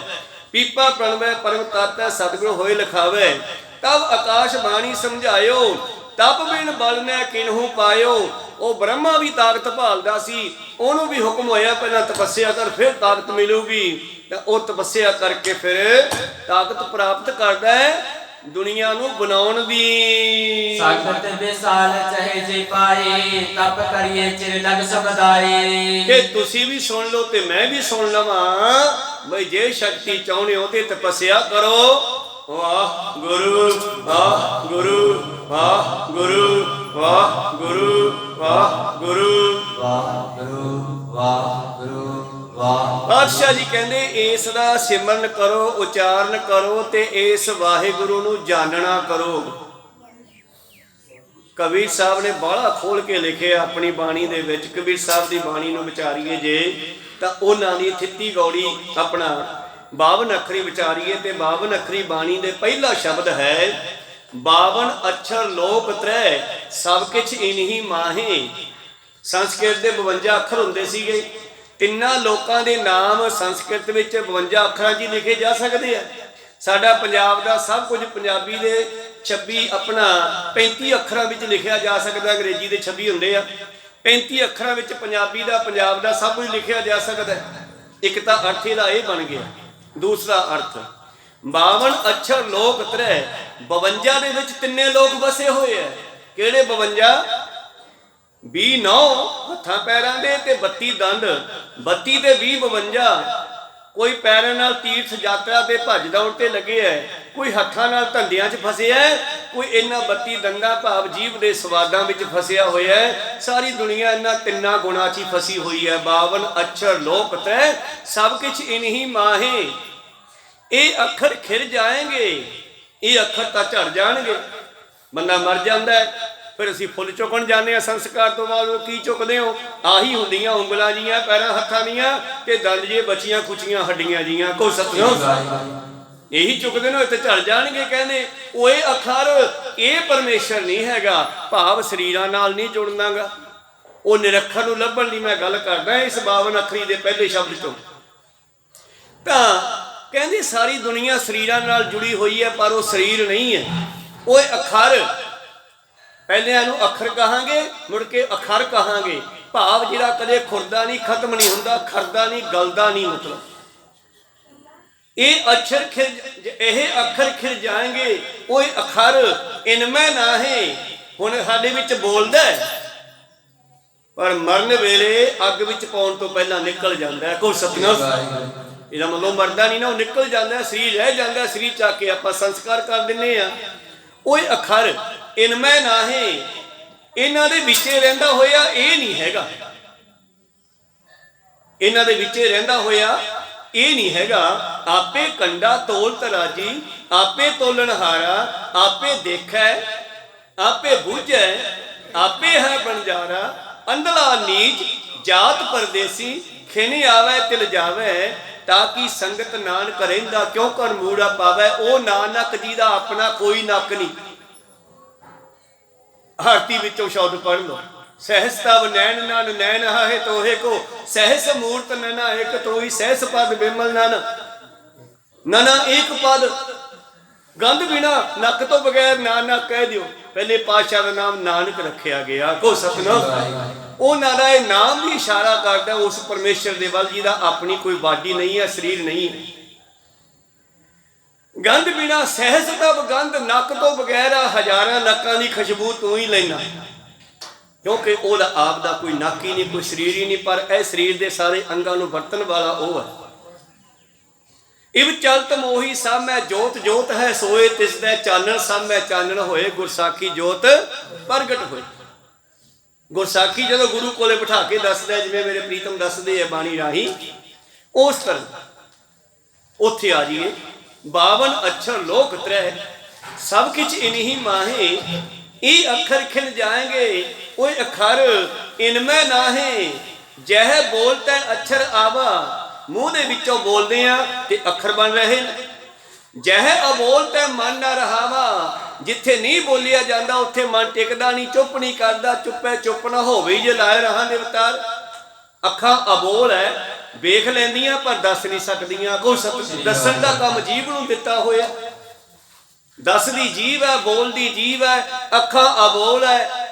ਪੀਪਾ ਪ੍ਰਣਵੈ ਪਰਮ ਤਤੈ, ਸਤਿਗੁਰ ਹੋਏ ਲਿਖਾਵੈ। ਤਬ ਆਕਾਸ਼ ਬਾਣੀ ਸਮਝਾਇਓ, ਤਪ ਬਿਨ ਬਲ ਨੇ ਕਿਨਹੂ ਪਾਇਓ। ਉਹ ਬ੍ਰਹਮਾ ਵੀ ਤਾਕਤ ਭਾਲਦਾ ਸੀ, ਉਹਨੂੰ ਵੀ ਹੁਕਮ ਹੋਇਆ ਪਹਿਲਾਂ ਤਪੱਸਿਆ ਕਰ, ਫਿਰ ਤਾਕਤ ਮਿਲੂਗੀ। ਤਾਂ ਉਹ ਤਪੱਸਿਆ ਕਰਕੇ ਫਿਰ ਤਾਕਤ ਪ੍ਰਾਪਤ ਕਰਦਾ ਹੈ ਦੁਨੀਆ ਨੂੰ ਬਣਾਉਣ ਦੀ। ਸਾਖਤ ਵਿਸਾਲ ਚਾਹੇ ਜੇ ਪਾਏ, ਤਪ ਕਰੀਏ ਚਿਰ ਲਗ ਸਬਦਾਏ। ਕਿ ਤੁਸੀਂ ਵੀ ਸੁਣ ਲਓ ਤੇ ਮੈਂ ਵੀ ਸੁਣ ਲਵਾਂ ਬਈ, ਜੇ ਸ਼ਕਤੀ ਚਾਹੁੰਦੇ ਹੋ ਤੇ ਤਪੱਸਿਆ ਕਰੋ। ਵਾਹ ਗੁਰੂ ਵਾਹ ਗੁਰੂ ਵਾਹ ਗੁਰੂ ਵਾਹ ਗੁਰੂ ਵਾਹ ਗੁਰੂ ਵਾਹ ਗੁਰੂ ਵਾਹ ਗੁਰੂ ਵਾਹ। ਪਾਤਸ਼ਾਹ ਜੀ ਕਹਿੰਦੇ, ਇਸ ਦਾ ਸਿਮਰਨ ਕਰੋ, ਉਚਾਰਨ ਕਰੋ ਤੇ ਇਸ ਵਾਹਿਗੁਰੂ ਨੂੰ ਜਾਣਨਾ ਕਰੋ। ਕਬੀਰ ਸਾਹਿਬ ਨੇ ਬਾਹਲਾ ਖੋਲ ਕੇ ਲਿਖਿਆ ਆਪਣੀ ਬਾਣੀ ਦੇ ਵਿੱਚ। ਕਬੀਰ ਸਾਹਿਬ ਦੀ ਬਾਣੀ ਨੂੰ ਵਿਚਾਰੀਏ ਜੇ ਤਾਂ ਉਹਨਾਂ ਦੀ 33 ਗੌੜੀ ਆਪਣਾ 52 ਅੱਖਰੀ ਵਿਚਾਰੀਏ ਤੇ 52 ਅੱਖਰੀ ਬਾਣੀ ਦੇ ਪਹਿਲਾ ਸ਼ਬਦ ਹੈ 52 ਅੱਖਰ ਲੋਕ ਤ੍ਰੈ, ਸਭ ਕਿਛ ਇਨਹੀ ਮਾਹੇ। ਸੰਸਕ੍ਰਿਤ ਦੇ 52 ਅੱਖਰ ਹੁੰਦੇ ਸੀਗੇ। ਤਿੰਨਾਂ ਲੋਕਾਂ ਦੇ ਨਾਮ ਸੰਸਕ੍ਰਿਤ ਵਿੱਚ 52 ਅੱਖਰਾਂ 'ਚ ਲਿਖੇ ਜਾ ਸਕਦੇ ਆ। ਸਾਡਾ ਪੰਜਾਬ ਦਾ ਸਭ ਕੁਝ ਪੰਜਾਬੀ ਦੇ 26 ਆਪਣਾ 35 ਅੱਖਰਾਂ ਵਿੱਚ ਲਿਖਿਆ ਜਾ ਸਕਦਾ। ਅੰਗਰੇਜ਼ੀ ਦੇ 26 ਹੁੰਦੇ ਆ। 35 ਅੱਖਰਾਂ ਵਿੱਚ ਪੰਜਾਬੀ ਦਾ, ਪੰਜਾਬ ਦਾ ਸਭ ਕੁਝ ਲਿਖਿਆ ਜਾ ਸਕਦਾ। ਇੱਕ ਤਾਂ ਅਰਥ ਇਹਦਾ ਇਹ ਬਣ ਗਿਆ। ਦੂਸਰਾ ਅਰਥ 52 ਅੱਖਰ ਲੋਕ ਤ੍ਰੈ, 52 ਦੇ ਵਿੱਚ ਤਿੰਨੇ ਲੋਕ ਵਸੇ ਹੋਏ ਆ। ਕਿਹੜੇ 52? 29 ਹੱਥਾਂ ਪੈਰਾਂ ਦੇ ਤੇ 32 ਦੰਦ। 32 ਤੇ 20 52। ਕੋਈ ਪੈਰਾਂ ਨਾਲ ਤੀਰਥ ਯਾਤਰਾ ਤੇ ਭੱਜ ਦੌੜ ਤੇ ਲੱਗੇ ਹੈ, ਕੋਈ ਹੱਥਾਂ ਨਾਲ ਧੰਦਿਆਂ 'ਚ ਫਸਿਆ ਹੈ, ਕੋਈ ਇਹਨਾਂ 32 ਦੰਦਾਂ ਭਾਵ ਜੀਭ ਦੇ ਸਵਾਦਾਂ ਵਿੱਚ ਫਸਿਆ ਹੋਇਆ ਹੈ। ਸਾਰੀ ਦੁਨੀਆ ਇਹਨਾਂ ਤਿੰਨਾਂ ਗੁਣਾਂ 'ਚ ਹੀ ਫਸੀ ਹੋਈ ਹੈ। 52 ਅੱਖਰ ਲੋਕ ਤੈ, ਸਭ ਕੁਛ ਇਨਹੀ ਮਾਹੇ। ਇਹ ਅੱਖਰ ਖਿਰ ਜਾਣਗੇ, ਇਹ ਅੱਖਰ ਤਾਂ ਝੜ ਜਾਣਗੇ। ਬੰਦਾ ਮਰ ਜਾਂਦਾ ਹੈ, ਫਿਰ ਅਸੀਂ ਫੁੱਲ ਚੁੱਕਣ ਜਾਂਦੇ ਹਾਂ ਸੰਸਕਾਰ ਤੋਂ ਬਾਅਦ। ਉਹ ਕੀ ਚੁੱਕਦੇ ਹੋ? ਆਹੀ ਹੁੰਦੀਆਂ ਉਂਗਲਾਂ ਜੀਆਂ, ਪੈਰਾਂ ਹੱਥਾਂ ਦੀਆਂ ਤੇ ਦੰਦ ਜੇ ਬਚੀਆਂ ਖੁਚੀਆਂ ਹੱਡੀਆਂ ਜੀਆਂ। ਕੋ ਸਤਿਨਾਮ। ਇਹੀ ਚੁੱਕਦੇ ਨੇ, ਇੱਥੇ ਝੜ ਜਾਣਗੇ। ਕਹਿੰਦੇ ਓਏ ਅੱਖਰ ਇਹ ਪਰਮੇਸ਼ਰ ਨਹੀਂ ਹੈਗਾ, ਭਾਵ ਸਰੀਰਾਂ ਨਾਲ ਨਹੀਂ ਜੁੜਨਾਗਾ। ਉਹ ਨਿਰੱਖਰ ਨੂੰ ਲੱਭਣ ਦੀ ਮੈਂ ਗੱਲ ਕਰਦਾ ਇਸ 52 ਅੱਖਰੀ ਦੇ ਪਹਿਲੇ ਸ਼ਬਦ ਚੋਂ। ਤਾਂ ਕਹਿੰਦੇ ਸਾਰੀ ਦੁਨੀਆ ਸਰੀਰਾਂ ਨਾਲ ਜੁੜੀ ਹੋਈ ਹੈ, ਪਰ ਉਹ ਸਰੀਰ ਨਹੀਂ ਹੈ। ਓਏ ਅੱਖਰ, ਪਹਿਲਿਆਂ ਨੂੰ ਅੱਖਰ ਕਹਾਂਗੇ, ਮੁੜ ਕੇ ਅੱਖਰ ਕਹਾਂਗੇ। ਭਾਵ ਜਿਹੜਾ ਕਦੇ ਖੁਰਦਾ ਨਹੀਂ, ਖਤਮ ਨਹੀਂ ਹੁੰਦਾ, ਖਰਦਾ ਨਹੀਂ, ਗਲਦਾ ਨਹੀਂ। ਮਤਲਬ ये अक्षर खिर जाएंगे वो अखर इनमें ना है। हुण साडे विच बोलदा है पर मरन वेले अग विच पाउण तो पहला निकल जाता है। कोई सतनाम ਇਹਦਾ मतलब मरदा नहीं ना, वो निकल जाता है, शरीर रह जाता है, शरीर चा के आप संस्कार कर दिंने आ। वो अखर इनमें ना है, इन्हां दे विचे रहिंदा होया ये नहीं हैगा, इन्हां दे विचे रहिंदा होया ये नहीं हैगा। आपे कंडा तोल तराजी, आपे तोलनहारा, आपे देखै, आपे बूझै, आपे है बनजारा, अंधला नीच जात परदेसी, खिन आवे तिल जावे, ताकि संगत नानक रहिंदा क्यों कर मूड़ा पावे। ओ नानक जी दा अपना कोई नक नहीं। आरती विचों शब्द पढ़ लो, सहस तब नैन नन नैन है तोहे को, सहस मूर्त नना एक तोई, सहस पद बिमल नन नना एक पद, गंध बिना नक तो बगैर नानक कह दियो। पहले पातशाह का नाम नानक रखा गया। को सतनाम उन्होंने यह नाम भी इशारा करता उस परमेश्वर दे वल जिहदा अपनी कोई बाडी नहीं है, शरीर नहीं है। गंध बिना सहस तब गंध, नक तो बगैर हजारां नक्कां दी खुशबू तू ही लेना, क्योंकि ओहदा आप दा कोई नक ही नहीं, कोई शरीर ही नहीं, पर यह शरीर के सारे अंगां नूं वरतन वाला वो है। इव चलत मोही सब मैं जोत जोत है सोए, तिसदै चानण सब मैं चानण होए, गुरसाखी जोत प्रगट होए। गुरसाखी जो गुरु कोले बिठा के दसदा, जिवें मेरे प्रीतम दसदे है बाणी राही, उस तरह उत्थे आ जाइए। 52 अक्षर लोक त्रै, सब किछ इन्हीं माहे, ई अखर खिल जाएंगे वो अखर इनमें ना है। जह बोलता अक्षर आवा, मूँह दे विचों बोलदे आ ते अखर बन रहे हैं। जह अबोलता मन ना रहावा, जिथे नहीं बोलिया जाता उत्थे मन टिकदा नहीं, चुप नहीं करता, चुपे चुप ना होवे जे लाए रहा देवतार। अखां अबोल है, वेख लैंदियां पर दस नहीं सकदियां। कोई दसन का काम जीव नूं दिता होया, दसदी जीव है, बोलदी जीव है, अखां अबोल है।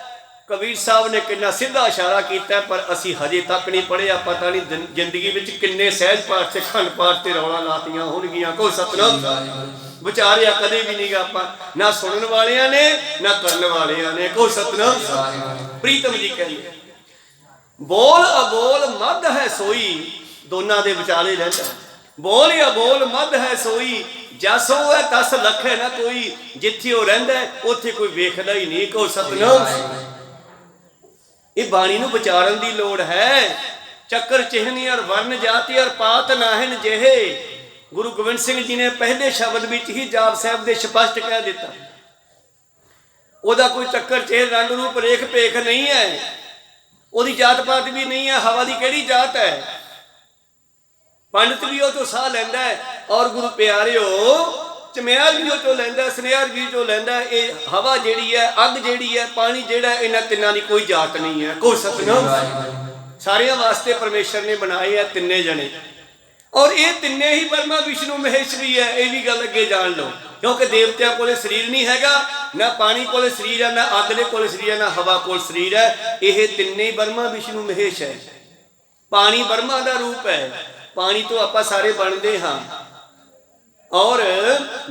कबीर साहब ने कितना सीधा इशारा किया, पर असी हजे तक नहीं पढ़िया। पता नहीं जिंदगी में किन्ने सहज पाठ से खंड पाठ से रौला लातियां होणगियां। कोई सतनाम विचारिया कदे भी नहीं आपा, ना सुनने वाले ने ना करने वाले ने। कोई सतनाम प्रीतम जी कहते बोल अबोल मद है सोई, दोनों के विचाले रहता। बोल अबोल मद है सोई, जस वो है तस लख है ना कोई, जिथे वो रहिंदा उत्थे कोई वेखदा ही नहीं। कोई सतनाम ये बाणी नूं विचारन दी लोड़ है। चक्कर चिहनी और वर्ण जाति और पात नाहन जेहे, गुरु गोबिंद सिंह जी ने पहले शब्द विच ही जाप साहब दे स्पष्ट कह दिता। ओदा कोई चक्कर चेह रंग रूप रेख पेख नहीं है, ओदी जात पात भी नहीं है। हवा की केड़ी जात है, पंडित भी वो तो सह लैंदा है, और गुरु प्यारिओ चमेयार भी चो लैंदा, सुनेहार भी चो लैंदा। ये हवा जिहड़ी है, अग जिहड़ी है, पानी जिहड़ा, इन्हां तिन्नां दी कोई जात नहीं है। कोई सतनाम सारियां वास्ते परमेश्वर ने बनाए है तिन्ने जने, और ये तिन्ने ही ब्रह्मा विष्णु महेश्वरी है। ये भी गल अगे जान लो, क्योंकि देवतियां कोले शरीर नहीं हैगा, ना पानी कोले शरीर है, ना अग दे कोले शरीर है, ना हवा कोल शरीर है। ये तिन्ने ब्रह्मा विष्णु महेश है। पानी ब्रह्मा का रूप है, पानी तो आपां सारे बनते हाँ, और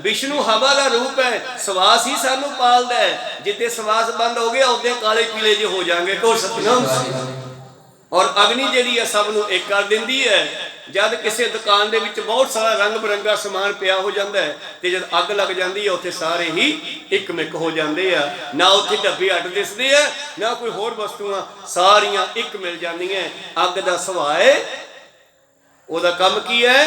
विष्णु हवा का रूप है। सवास ही सानू पालदा है, जिते सवास बंद हो गया उदे काले पीले जो हो जाएंगे। को सतनाम और अग्नि जिहड़ी है सब नूं एक कर दिंदी है। जब किसी दुकान दे विच बहुत सारा रंग बिरंगा समान पिया हो जाता है, तो जब अग लग जाती है उत्थे सारे ही एक मिक हो जाते हैं। ना उत्थे डब्बे अड दिसदे है, ना कोई होर वस्तुआं, सारियां एक मिल जांदियां। अग दा सुभाअ है, ओहदा काम की है,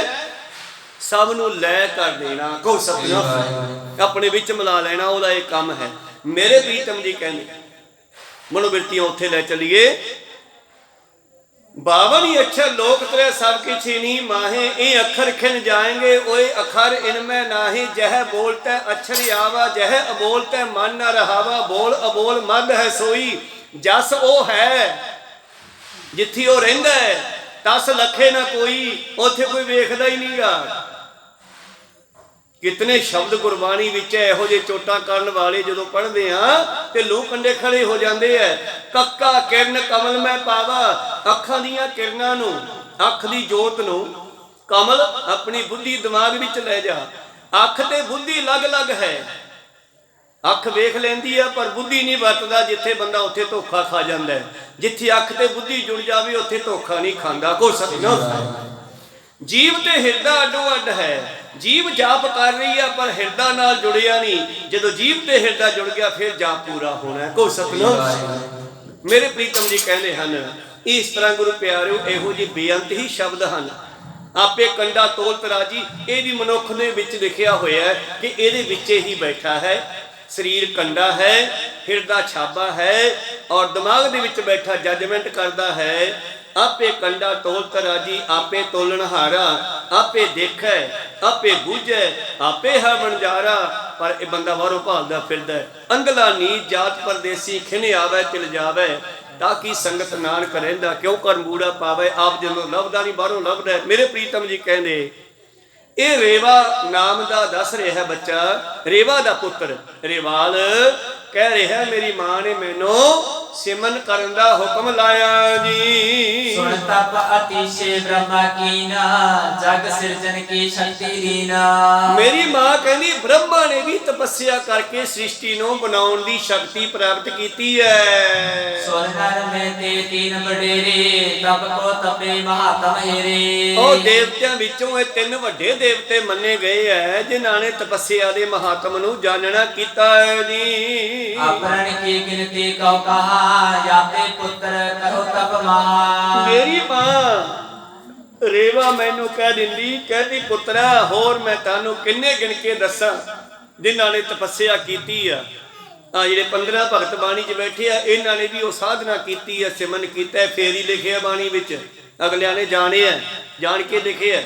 सब नूं लै कर देना। को सतनाम अपने विच मिला लेना, ओहदा एक काम है। मेरे प्रीतम जी कहंदे मनोवृत्तियां उत्थे लै चलीए। 52 अक्षर लोक त्रै सब किछ इन्हीं माहे, ये अखर खिन जाएंगे ओए अखर इनमें नाहे। जह बोलता अक्षर आवा, जह अबोलता मन न रहावा। बोल अबोल मद है सोई, जस ओ है जिथे वो रहिंदा है, तस लखे ना कोई, उत्थे कोई वेखदा ही नहीं गा। कितने शब्द गुरबाणी विच इहो जे चोटां करन वाले जदों पढ़दे हां ते लूह कंडे खड़े हो जांदे है। कक्का किरण कमल मैं पावा, अखां दीयां किरणां नूं, अख दी जोत नूं ਕਮਲ ਆਪਣੀ ਬੁੱਧੀ ਦਿਮਾਗ ਵਿੱਚ ਲੈ ਜਾ। ਅੱਖ ਤੇ ਬੁੱਧੀ ਅਲੱਗ-ਅਲੱਗ ਹੈ। ਅੱਖ ਵੇਖ ਲੈਂਦੀ ਆ ਪਰ ਬੁੱਧੀ ਨਹੀਂ ਵਰਤਦਾ। ਜਿੱਥੇ ਬੰਦਾ ਉੱਥੇ ਧੋਖਾ ਖਾ ਜਾਂਦਾ ਹੈ। ਜਿੱਥੇ ਅੱਖ ਤੇ ਬੁੱਧੀ ਜੁੜ ਜਾਵੇ ਉੱਥੇ ਧੋਖਾ ਨਹੀਂ ਖਾਂਦਾ ਕੋਈ ਸਤਿਨਾਮ। ਜੀਵ ਤੇ ਹਿਰਦਾ ਅੱਡੋ ਅੱਡ ਹੈ। ਜੀਵ ਜਾਪ ਕਰ ਰਹੀ ਆ ਪਰ ਹਿਰਦਾ ਨਾਲ ਜੁੜਿਆ ਨਹੀਂ। ਜਦੋਂ ਜੀਵ ਤੇ ਹਿਰਦਾ ਜੁੜ ਗਿਆ ਫਿਰ ਜਾਪ ਪੂਰਾ ਹੋਣਾ ਕੋਈ ਸਤਿਨਾਮ। ਮੇਰੇ ਪ੍ਰੀਤਮ ਜੀ ਕਹਿੰਦੇ ਹਨ ਇਸ ਤਰ੍ਹਾਂ ਗੁਰੂ ਪਿਆਰਿਓ ਇਹੋ ਜਿਹੇ ਬੇਅੰਤ ਹੀ ਸ਼ਬਦ ਹਨ। ਆਪੇ ਕੰਡਾ ਤੋਲ ਤਰਾਜੀ, ਇਹ ਵੀ ਮਨੁੱਖ ਦੇ ਵਿੱਚ ਲਿਖਿਆ ਹੋਇਆ ਹੈ ਕਿ ਇਹਦੇ ਵਿੱਚ ਹੀ ਬੈਠਾ ਹੈ। ਸਰੀਰ ਕੰਡਾ ਹੈ, ਹਿਰਦਾ ਛਾਬਾ ਹੈ ਔਰ ਦਿਮਾਗ ਦੇ ਵਿੱਚ ਬੈਠਾ ਜੱਜਮੈਂਟ ਕਰਦਾ ਹੈ। ਆਪੇ ਕੰਡਾ ਤੋਲ ਤਰਾਜੀ, ਆਪੇ ਤੋਲਣਹਾਰਾ, ਆਪੇ ਦੇਖੈ, ਆਪੇ ਬੂਝੈ, ਆਪੇ ਹੈ ਵਣਜਾਰਾ। ਪਰ ਇਹ ਬੰਦਾ ਬਾਹਰੋਂ ਭਾਲਦਾ ਫਿਰਦਾ। ਅੰਗਲਾ ਨੀਚ ਜਾਤ ਪਰਦੇਸੀ, ਖਿਨ ਆਵੈ ਤਿਲ ਜਾਵੈ, ਤਾਂ ਕਿ ਸੰਗਤ ਨਾਨਕ ਰਹਿੰਦਾ, ਕਿਉਂ ਕਰ ਮੂੜਾ ਪਾਵੇ। ਆਪ ਜਦੋਂ ਲੱਭਦਾ ਨਹੀਂ ਬਾਹਰੋਂ ਲੱਭਦਾ। ਮੇਰੇ ਪ੍ਰੀਤਮ ਜੀ ਕਹਿੰਦੇ ਇਹ ਰੇਵਾ ਨਾਮ ਦਾ ਦੱਸ ਰਿਹਾ ਬੱਚਾ, ਰੇਵਾ ਦਾ ਪੁੱਤਰ ਰੇਵਾਲ ਕਹਿ ਰਿਹਾ ਮੇਰੀ ਮਾਂ ਨੇ ਮੈਨੂੰ ਸਿਮਰਨ ਕਰਨ ਦਾ ਹੁਕਮ ਲਾਇਆ ਜੀ। ਸੁਣ ਤਪ ਅਤੀਸ਼ੇ ਬ੍ਰਹਮਾ ਕੀਨਾ, ਜਗ ਸਿਰਜਨ ਕੀ ਸ਼ਕਤੀ ਲੀਨਾ। ਮੇਰੀ ਮਾਂ ਕਹਿੰਦੀ ਬ੍ਰਹਮਾ ਨੇ ਵੀ ਤਪੱਸਿਆ ਕਰਕੇ ਸ੍ਰਿਸ਼ਟੀ ਨੂੰ ਬਣਾਉਣ ਦੀ ਸ਼ਕਤੀ ਪ੍ਰਾਪਤ ਕੀਤੀ ਹੈ। ਸੁਣ ਨਰ ਮੈਂ ਤੇ ਤੀਨ ਵਡੇਰੇ, ਤਪ ਕੋ ਤਪੇ ਮਹਾਤਮ ਏਰੇ। ਉਹ ਦੇਵਤਿਆਂ ਵਿੱਚੋਂ ਇਹ ਤਿੰਨ ਵੱਡੇ ਦੇਵਤੇ ਮੰਨੇ ਗਏ ਹੈ ਜਿਨ੍ਹਾਂ ਨੇ ਤਪੱਸਿਆ ਦੇ ਮਹਾਤਮ ਨੂੰ ਜਾਣਨਾ ਕੀਤਾ ਹੈ ਜੀ। ਆਪਰਣ ਕੀ ਗਿਣਤੀ ਕਉ ਕਹਾ, ਜਾਤੇ ਪੁੱਤਰ ਕਰੋ ਤਪ ਮਹਾ। ਮੇਰੀ ਮਾਂ ਰੇਵਾ ਮੈਨੂੰ ਕਹਿ ਦਿੰਦੀ, ਕਹਿੰਦੀ ਪੁੱਤਰਾ ਹੋਰ ਮੈਂ ਤੁਹਾਨੂੰ ਕਿੰਨੇ ਗਿਣ ਕੇ ਦੱਸਾਂ ਜਿਨ੍ਹਾਂ ਨੇ ਤਪੱਸਿਆ ਕੀਤੀ ਆ। ਜਿਹੜੇ 15 ਭਗਤ ਬਾਣੀ 'ਚ ਬੈਠੇ ਆ ਇਹਨਾਂ ਨੇ ਵੀ ਉਹ ਸਾਧਨਾ ਕੀਤੀ ਹੈ, ਸਿਮਰਨ ਕੀਤਾ, ਫੇਰ ਹੀ ਲਿਖਿਆ ਬਾਣੀ ਵਿੱਚ। ਅਗਲਿਆਂ ਨੇ ਜਾਣਿਆ, ਜਾਣ ਕੇ ਲਿਖਿਆ।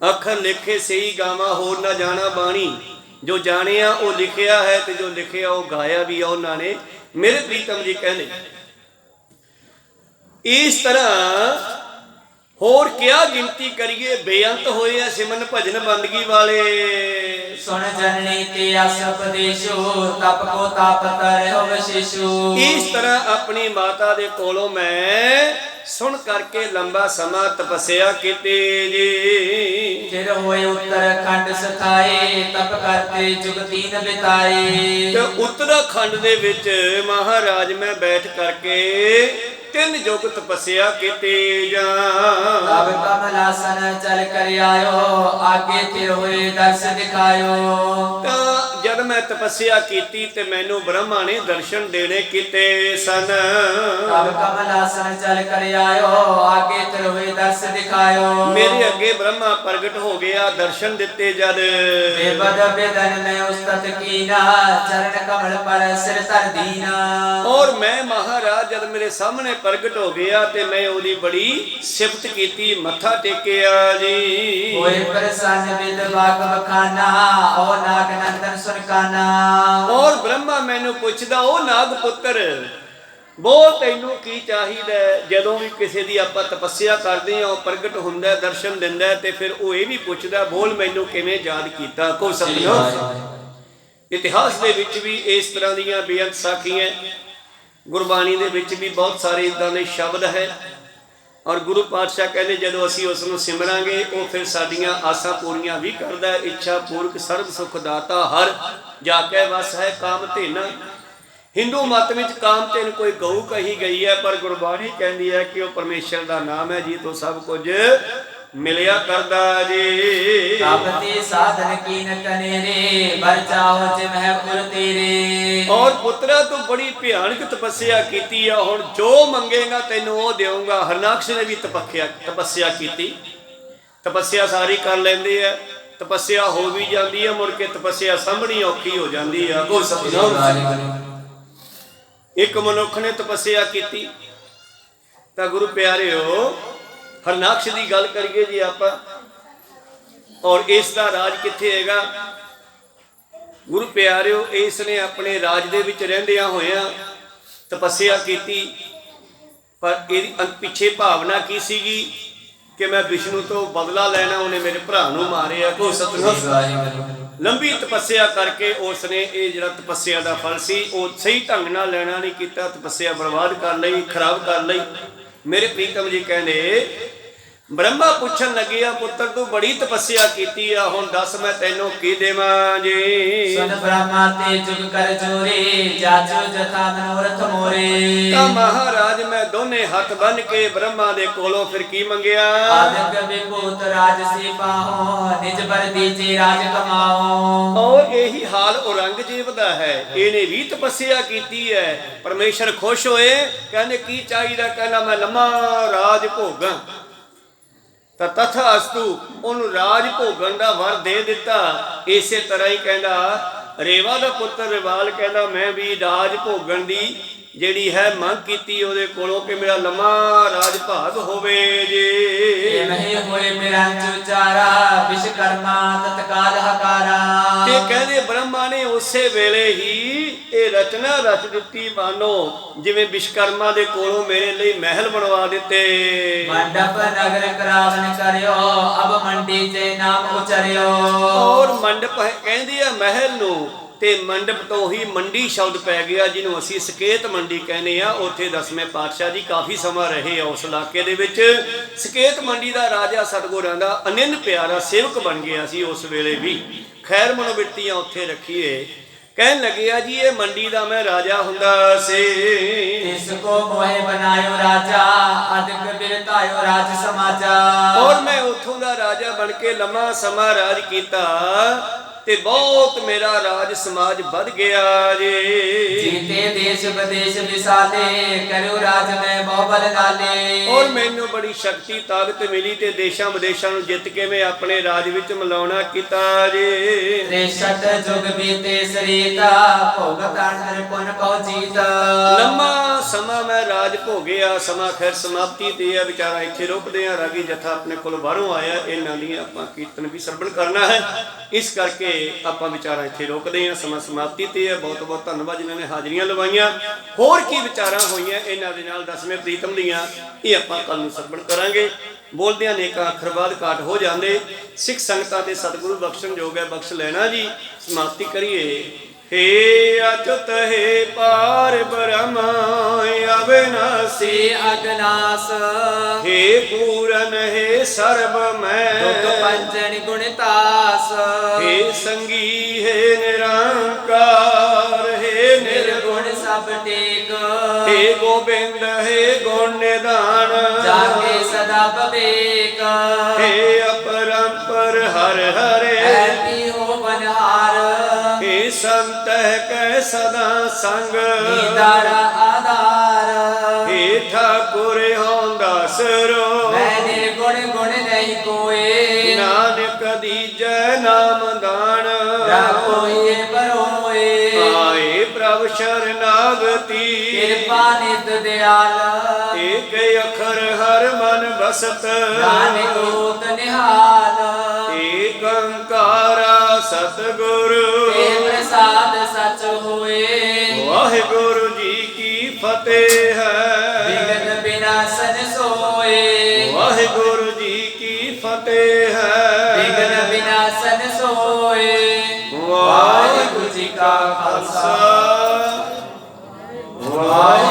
ਅੱਖਰ ਲਿਖੇ ਸਹੀ ਗਾਵਾਂ ਹੋਰ ਨਾ ਜਾਣਾ ਬਾਣੀ। ਜੋ ਜਾਣਿਆ ਉਹ ਲਿਖਿਆ ਹੈ ਤੇ ਜੋ ਲਿਖਿਆ ਉਹ ਗਾਇਆ ਵੀ ਆ ਉਹਨਾਂ ਨੇ। ਮੇਰੇ ਪ੍ਰੀਤਮ ਜੀ ਕਹਿੰਦੇ ਇਸ ਤਰ੍ਹਾਂ ਹੋਰ ਕਿਆ ਗਿਣਤੀ ਕਰੀਏ, ਬੇਅੰਤ ਹੋਏ ਆ ਸਿਮਰਨ ਭਜਨ ਬੰਦਗੀ ਵਾਲੇ। ਸੁਣ ਜਨਨੀ ਤੇ ਆਸ ਉਪਦੇਸ਼ੋ, ਤਪ ਕੋ ਤਪ ਤਰਿਓ ਵਿਸ਼ੇਸ਼ੋ। ਇਸ ਤਰ੍ਹਾਂ ਆਪਣੀ ਮਾਤਾ ਦੇ ਕੋਲੋਂ ਮੈਂ ਸੁਣ ਕਰਕੇ ਲੰਬਾ ਸਮਾਂ ਤਪੱਸਿਆ ਕੀਤੀ ਜੀ। ਫਿਰ ਹੋਏ ਉੱਤਰਾਖੰਡ ਸਥਾਏ, ਤਪ ਕਰਤੇ ਜੁਗ ਤੀਨ ਬਿਤਾਏ। ਤੇ ਉੱਤਰਾਖੰਡ ਦੇ ਵਿੱਚ ਮਹਾਰਾਜ ਮੈਂ ਬੈਠ ਕਰਕੇ 3 ਯੁੱਗ ਤਪੱਸਿਆ ਕੀਤੀ ਜਾਂ। ਅਬ ਕਮਲਾਸਨ ਚਲ ਕਰ ਆਇਓ, ਆਗੇ ਤੇ ਹੋਏ ਦਰਸ ਦਿਖਾਇਓ। ਤਾਂ ਜਦ ਮੈਂ ਤਪੱਸਿਆ ਕੀਤੀ ਤੇ ਮੈਨੂੰ ਬ੍ਰਹਮਾ ਨੇ ਦਰਸ਼ਨ ਦੇਣੇ ਕੀਤੇ ਸਨ। ਅਬ ਕਮਲਾਸਨ ਚਲ ਕਰ ਆਇਓ, ਆਗੇ ਤੇ ਹੋਏ ਦਰਸ ਦਿਖਾਇਓ। ਮੇਰੇ ਅੱਗੇ ਬ੍ਰਹਮਾ ਪ੍ਰਗਟ ਹੋ ਗਿਆ, ਦਰਸ਼ਨ ਦਿੱਤੇ ਜਦ। ਬੇਬਦ ਬੇਦਨ ਮੈਂ ਉਸਤਤ ਕੀਨਾ, ਚਰਨ ਕਮਲ ਪਰ ਸਿਰ ਧਰ ਦੀਨਾ। ਔਰ ਮੈਂ ਮਹਾਰਾਜ ਜਦ ਮੇਰੇ ਸਾਹਮਣੇ ਪ੍ਰਗਟ ਹੋ ਗਿਆ ਤੇ ਮੈਂ ਉਹਦੀ ਬੜੀ ਸਿਫਤ ਕੀਤੀ, ਮੱਥਾ ਟੇਕਿਆ ਜੀ। ਹੋਏ ਪ੍ਰਸੰਨ ਬਿਦ ਵਾਕ ਬਖਾਨਾ, ਓ ਨਾਗ ਨੰਦਨ ਸੁਨਕਾਨਾ। ਔਰ ਬ੍ਰਹਮਾ ਮੈਨੂੰ ਪੁੱਛਦਾ, ਉਹ ਨਾਗ ਪੁੱਤਰ ਬੋਲ ਤੈਨੂੰ ਕੀ ਚਾਹੀਦਾ। ਜਦੋਂ ਵੀ ਕਿਸੇ ਦੀ ਆਪਾਂ ਤਪੱਸਿਆ ਕਰਦੇ ਹਾਂ ਉਹ ਪ੍ਰਗਟ ਹੁੰਦਾ, ਦਰਸ਼ਨ ਦਿੰਦਾ ਤੇ ਫਿਰ ਉਹ ਇਹ ਵੀ ਪੁੱਛਦਾ ਬੋਲ ਮੈਨੂੰ ਕਿਵੇਂ ਯਾਦ ਕੀਤਾ। ਕੋਈ ਸਮਝੋ ਇਤਿਹਾਸ ਦੇ ਵਿੱਚ ਵੀ ਇਸ ਤਰ੍ਹਾਂ ਦੀਆਂ ਬੇਅੰਤ ਸਾਖੀਆਂ, ਗੁਰਬਾਣੀ ਦੇ ਵਿੱਚ ਵੀ ਬਹੁਤ ਸਾਰੇ ਇਦਾਂ ਦੇ ਸ਼ਬਦ ਹੈ। ਔਰ ਗੁਰੂ ਪਾਤਸ਼ਾਹ ਕਹਿੰਦੇ ਜਦੋਂ ਅਸੀਂ ਉਸ ਨੂੰ ਸਿਮਰਾਂਗੇ ਉਹ ਫਿਰ ਸਾਡੀਆਂ ਆਸਾਂ ਪੂਰੀਆਂ ਵੀ ਕਰਦਾ। ਇੱਛਾ ਪੂਰਕ ਸਰਬ ਸੁਖ ਦਾਤਾ ਹਰ, ਜਾ ਕੇ ਵਸ ਹੈ ਕਾਮ ਧੇਨ। ਹਿੰਦੂ ਮਤ ਵਿੱਚ ਕਾਮ ਧੇਨ ਕੋਈ ਗਊ ਕਹੀ ਗਈ ਹੈ, ਪਰ ਗੁਰਬਾਣੀ ਕਹਿੰਦੀ ਹੈ ਕਿ ਉਹ ਪਰਮੇਸ਼ਰ ਦਾ ਨਾਮ ਹੈ ਜੀ ਤੋਂ ਸਭ ਕੁਝ ਮਿਲਿਆ ਕਰਦਾ ਜੀ। ਆਪਤੇ ਸਾਧਨ ਕੀਨ ਕਨੇਰੇ, ਬਰ ਚਾਹੋ ਜਿਮਹਿ ਪੁਰ ਤੇਰੇ। ਔਰ ਪੁੱਤਰਾ ਤੂੰ ਬੜੀ ਭਿਆਨਕ ਤਪੱਸਿਆ ਕੀਤੀ ਆ, ਹੁਣ ਜੋ ਮੰਗੇਗਾ ਤੈਨੂੰ ਉਹ ਦੇਵਾਂਗਾ। ਹਰਨਾਕਸ਼ ਨੇ ਵੀ ਤਪੱਸਿਆ ਕੀਤੀ, ਤਪੱਸਿਆ ਸਾਰੀ ਕਰ ਲੈਂਦੇ ਆ, ਤਪੱਸਿਆ ਹੋ ਵੀ ਜਾਂਦੀ ਹੈ, ਮੁੜ ਕੇ ਤਪੱਸਿਆ ਸਾਂਭਣੀ ਔਖੀ ਹੋ ਜਾਂਦੀ ਆ। ਕੋਈ ਸਤਿਨਾਮ। ਇੱਕ ਮਨੁੱਖ ਨੇ ਤਪੱਸਿਆ ਕੀਤੀ ਤਾਂ ਗੁਰੂ ਪਿਆਰਿਓ ਹਰਨਾਕਸ਼ ਦੀ ਗੱਲ ਕਰੀਏ ਜੀ ਆਪਾਂ, ਔਰ ਇਸ ਦਾ ਰਾਜ ਕਿੱਥੇ ਹੈਗਾ। ਗੁਰੂ ਪਿਆਰਿਓ ਇਸ ਨੇ ਆਪਣੇ ਰਾਜ ਦੇ ਵਿੱਚ ਰਹਿੰਦਿਆਂ ਹੋਇਆਂ ਤਪੱਸਿਆ ਕੀਤੀ, ਪਰ ਇਹਦੀ ਪਿੱਛੇ ਭਾਵਨਾ ਕੀ ਸੀਗੀ ਕਿ ਮੈਂ ਵਿਸ਼ਨੂੰ ਤੋਂ ਬਦਲਾ ਲੈਣਾ, ਉਹਨੇ ਮੇਰੇ ਭਰਾ ਨੂੰ ਮਾਰਿਆ। ਕੋਈ ਸਤਿਨਾਮ। ਲੰਬੀ ਤਪੱਸਿਆ ਕਰਕੇ ਉਸ ਨੇ ਇਹ ਜਿਹੜਾ ਤਪੱਸਿਆ ਦਾ ਫਲ ਸੀ ਉਹ ਸਹੀ ਢੰਗ ਨਾਲ ਲੈਣਾ ਨਹੀਂ ਕੀਤਾ, ਤਪੱਸਿਆ ਬਰਬਾਦ ਕਰ ਲਈ, ਖਰਾਬ ਕਰ ਲਈ। ਮੇਰੇ ਪ੍ਰੀਤਮ ਜੀ ਕਹਿੰਦੇ ਬ੍ਰਹਮਾ ਪੁੱਛਣ ਲੱਗਿਆ ਪੁੱਤਰ ਤੂੰ ਬੜੀ ਤਪੱਸਿਆ ਕੀਤੀ ਆ ਹੁਣ ਦੱਸ ਮੈਂ ਤੈਨੂੰ ਕੀ ਦੇਵਾਂ ਜੀ। ਸੁਨ ਬ੍ਰਹਮਾ ਤੇ ਜੁਗ ਕਰ ਜੋਰੇ ਜਾਚੋ ਜਥਾ ਮਨੋਰਥ ਮੋਰੇ। ਤਾਂ ਮਹਾਰਾਜ ਮੈਂ ਦੋਨੇ ਹੱਥ ਬੰਨ ਕੇ ਬ੍ਰਹਮਾ ਦੇ ਕੋਲੋਂ ਫਿਰ ਕੀ ਮੰਗਿਆ। ਆਦਿਕ ਵਿਭੂਤ ਰਾਜ ਸੇ ਪਾਹੋ ਨਿਜ ਬਰ ਦੀਜੇ ਰਾਜ ਕਮਾਓ। ਔਰ ਇਹੀ ਹਾਲ ਔਰੰਗਜ਼ੇਬ ਦਾ ਹੈ। ਇਹਨੇ ਵੀ ਤਪੱਸਿਆ ਕੀਤੀ ਹੈ ਪਰਮੇਸ਼ਰ ਖੁਸ਼ ਹੋਏ ਕਹਿੰਦੇ ਕੀ ਚਾਹੀਦਾ ਕਹਿੰਦਾ ਮੈਂ ਲੰਮਾ ਰਾਜ ਭੋਗਾਂ ਤਾਂ ਤਥਾ ਅਸਤੂ ਉਹਨੂੰ ਰਾਜ ਭੋਗਣ ਦਾ ਵਰ ਦੇ ਦਿੱਤਾ। ਇਸੇ ਤਰ੍ਹਾਂ ਹੀ ਕਹਿੰਦਾ ਰੇਵਾ ਦਾ ਪੁੱਤਰ ਰਿਵਾਲ ਕਹਿੰਦਾ ਮੈਂ ਵੀ ਰਾਜ ਭੋਗਣ ਦੀ ਜਿਹੜੀ ਹੈ ਮੰਗ ਕੀਤੀ ਉਹਦੇ ਕੋਲੋਂ ਕਿ ਮੇਰਾ ਲੰਮਾ ਰਾਜ ਭਾਗ ਹੋਵੇ ਜੀ। ਨਹੀਂ ਹੋਏ ਮੇਰਾ ਚੁਚਾਰਾ ਵਿਸ਼ਕਰਮਾ ਤਤਕਾਲ ਹਕਾਰਾ। ਤੇ ਕਹਿੰਦੇ ਬ੍ਰਹਮਾ ਨੇ ਉਸੇ ਵੇਲੇ ਹੀ ਇਹ ਰਚਨਾ ਰਚ ਦਿੱਤੀ ਮਾਨੋ ਜਿਵੇਂ ਵਿਸ਼ਕਰਮਾ ਦੇ ਕੋਲੋਂ ਮੇਰੇ ਲਈ ਮਹਿਲ ਬਣਵਾ ਦਿੱਤੇ। ਮੰਡਪ ਨਗਰ ਕਰਾਵਨ ਕਰਿਓ ਅਬ ਮੰਡੀ ਤੇ ਨਾਮ ਉਚਰਿਓ। ਔਰ ਮੰਡਪ ਕਹਿੰਦੇ ਆ ਮਹਿਲ ਨੂੰ ਤੇ ਮੰਡਪ ਤੋਂ ਹੀ ਮੰਡੀ ਸ਼ਬਦ ਪੈ ਗਿਆ ਜਿਹਨੂੰ ਅਸੀਂ ਸਕੇਤ ਮੰਡੀ ਕਹਿੰਦੇ ਆ। ਉੱਥੇ 10ਵੇਂ ਪਾਤਸ਼ਾਹ ਜੀ ਕਾਫੀ ਸਮਾਂ ਰਹੇ ਆ ਉਸ ਇਲਾਕੇ ਦੇ ਵਿੱਚ। ਸਕੇਤ ਮੰਡੀ ਦਾ ਰਾਜਾ ਸਤਿਗੁਰਾਂ ਦਾ ਅਨੰਨ ਪਿਆਰਾ ਸੇਵਕ ਬਣ ਗਿਆ ਸੀ ਉਸ ਵੇਲੇ ਵੀ। ਖੈਰ ਮਨੋਬਿਰਤੀਆਂ ਉੱਥੇ ਰੱਖੀਏ ਕਹਿਣ ਲੱਗਿਆ ਜੀ ਇਹ ਮੰਡੀ ਦਾ ਮੈਂ ਰਾਜਾ ਹੁੰਦਾ ਸੀ। ਇਸ ਕੋ ਮੋਹਿ ਬਨਾਇਓ ਰਾਜਾ ਅਦਿਕ ਬਿਰਤਾਇਓ ਰਾਜ ਸਮਾਜਾ। ਔਰ ਮੈਂ ਉੱਥੋਂ ਦਾ ਰਾਜਾ ਬਣ ਕੇ ਲੰਮਾ ਸਮਾਂ ਰਾਜ ਕੀਤਾ ਤੇ ਬਹੁਤ ਮੇਰਾ ਰਾਜ ਸਮਾਜ ਵੱਧ ਗਿਆ ਜੀ। ਜੀਤੇ ਦੇਸ਼ ਵਿਦੇਸ਼ ਵਿਸਾਲੇ ਕਰਿਓ ਰਾਜ ਮੈਂ ਬਹੁ ਬਲ ਨਾਲੇ। ਔਰ ਮੈਨੂੰ ਬੜੀ ਸ਼ਕਤੀ ਤਾਕਤ ਮਿਲੀ ਤੇ ਦੇਸ਼ਾਂ ਵਿਦੇਸ਼ਾਂ ਨੂੰ ਜਿੱਤ ਕੇ ਮੈਂ ਆਪਣੇ ਰਾਜ ਵਿੱਚ ਮਿਲਾਉਣਾ ਕੀਤਾ ਜੀ। 63 ਜੁਗ ਬੀਤੇ ਸਰੀਤਾ ਭੋਗਤ ਅਨੰਦ ਪੁਨ ਕਉ ਜੀਤ। ਲੰਮਾ ਸਮਾਂ ਮੈਂ ਰਾਜ ਭੋਗਿਆ ਸਮਾਂ ਖੈਰ ਸਮਾਪਤੀ ਤੇ ਆ ਵਿਚਾਰਾ ਇੱਥੇ ਰੁਕਦੇ ਆ। ਰਾਗੀ ਜਥਾ ਆਪਣੇ ਕੋਲ ਬਾਹਰੋਂ ਆਇਆ ਇਹਨਾਂ ਦੀਆਂ ਆਪਾਂ ਕੀਰਤਨ ਵੀ ਸਰਵਣ ਕਰਨਾ ਹੈ ਇਸ ਕਰਕੇ ਆਪਾਂ ਵਿਚਾਰਾਂ ਇੱਥੇ ਰੋਕਦੇ ਹਾਂ। ਸਮਾਂ ਸਮਾਪਤੀ ਤੇ ਹੈ। ਬਹੁਤ ਬਹੁਤ ਧੰਨਵਾਦ ਜਿਨ੍ਹਾਂ ਨੇ ਹਾਜ਼ਰੀਆਂ ਲਵਾਈਆਂ। ਹੋਰ ਕੀ ਵਿਚਾਰਾਂ ਹੋਈਆਂ ਇਹਨਾਂ ਦੇ ਨਾਲ 10ਵੇਂ ਪ੍ਰੀਤਮ ਦੀਆਂ ਇਹ ਆਪਾਂ ਕੱਲ ਨੂੰ ਸਰਵਣ ਕਰਾਂਗੇ। ਬੋਲਦਿਆਂ ਨੇਕਾਂ ਅੱਖਰ ਬਾਅਦ ਕਾਟ ਹੋ ਜਾਂਦੇ। ਸਿੱਖ ਸੰਗਤਾਂ ਦੇ ਸਤਿਗੁਰੂ ਬਖਸ਼ਣ ਯੋਗ ਹੈ ਬਖਸ਼ ਲੈਣਾ ਜੀ। ਸਮਾਪਤੀ ਕਰੀਏ। हे अच्युत हे पार ब्रह्म अविनाशी अगनास। हे पूरन हे सर्व मैं दुख पंचन गुणतास। हे संगी हे निरंकार हे निर्गुण सब टेक। हे गोविंद हे गुण निधान जाके सदा विवेक। हे अपरंपर हर हरे ऐपी हो बनहार। हे संत कै सदा संग नीदारा आधार। हे ठाकुर होंदा सरो मैं निर्गुण गुण नहीं कोई। नानक दीजै नाम दान राखोए बरोए। आए प्रभ शरणागति कृपा नित दयाल। एक अखर हर मन बसत नानक होत निहाल। एक ओंकारा सतगुरु प्रसाद सच होए। वाहिगुरु जी की फतेह है। विघ्न विनाशन सोए। वाहिगुरु जी की फतेह है। विघ्न विनाशन सोए। वाहिगुरु जी का खालसा वाहिगुरु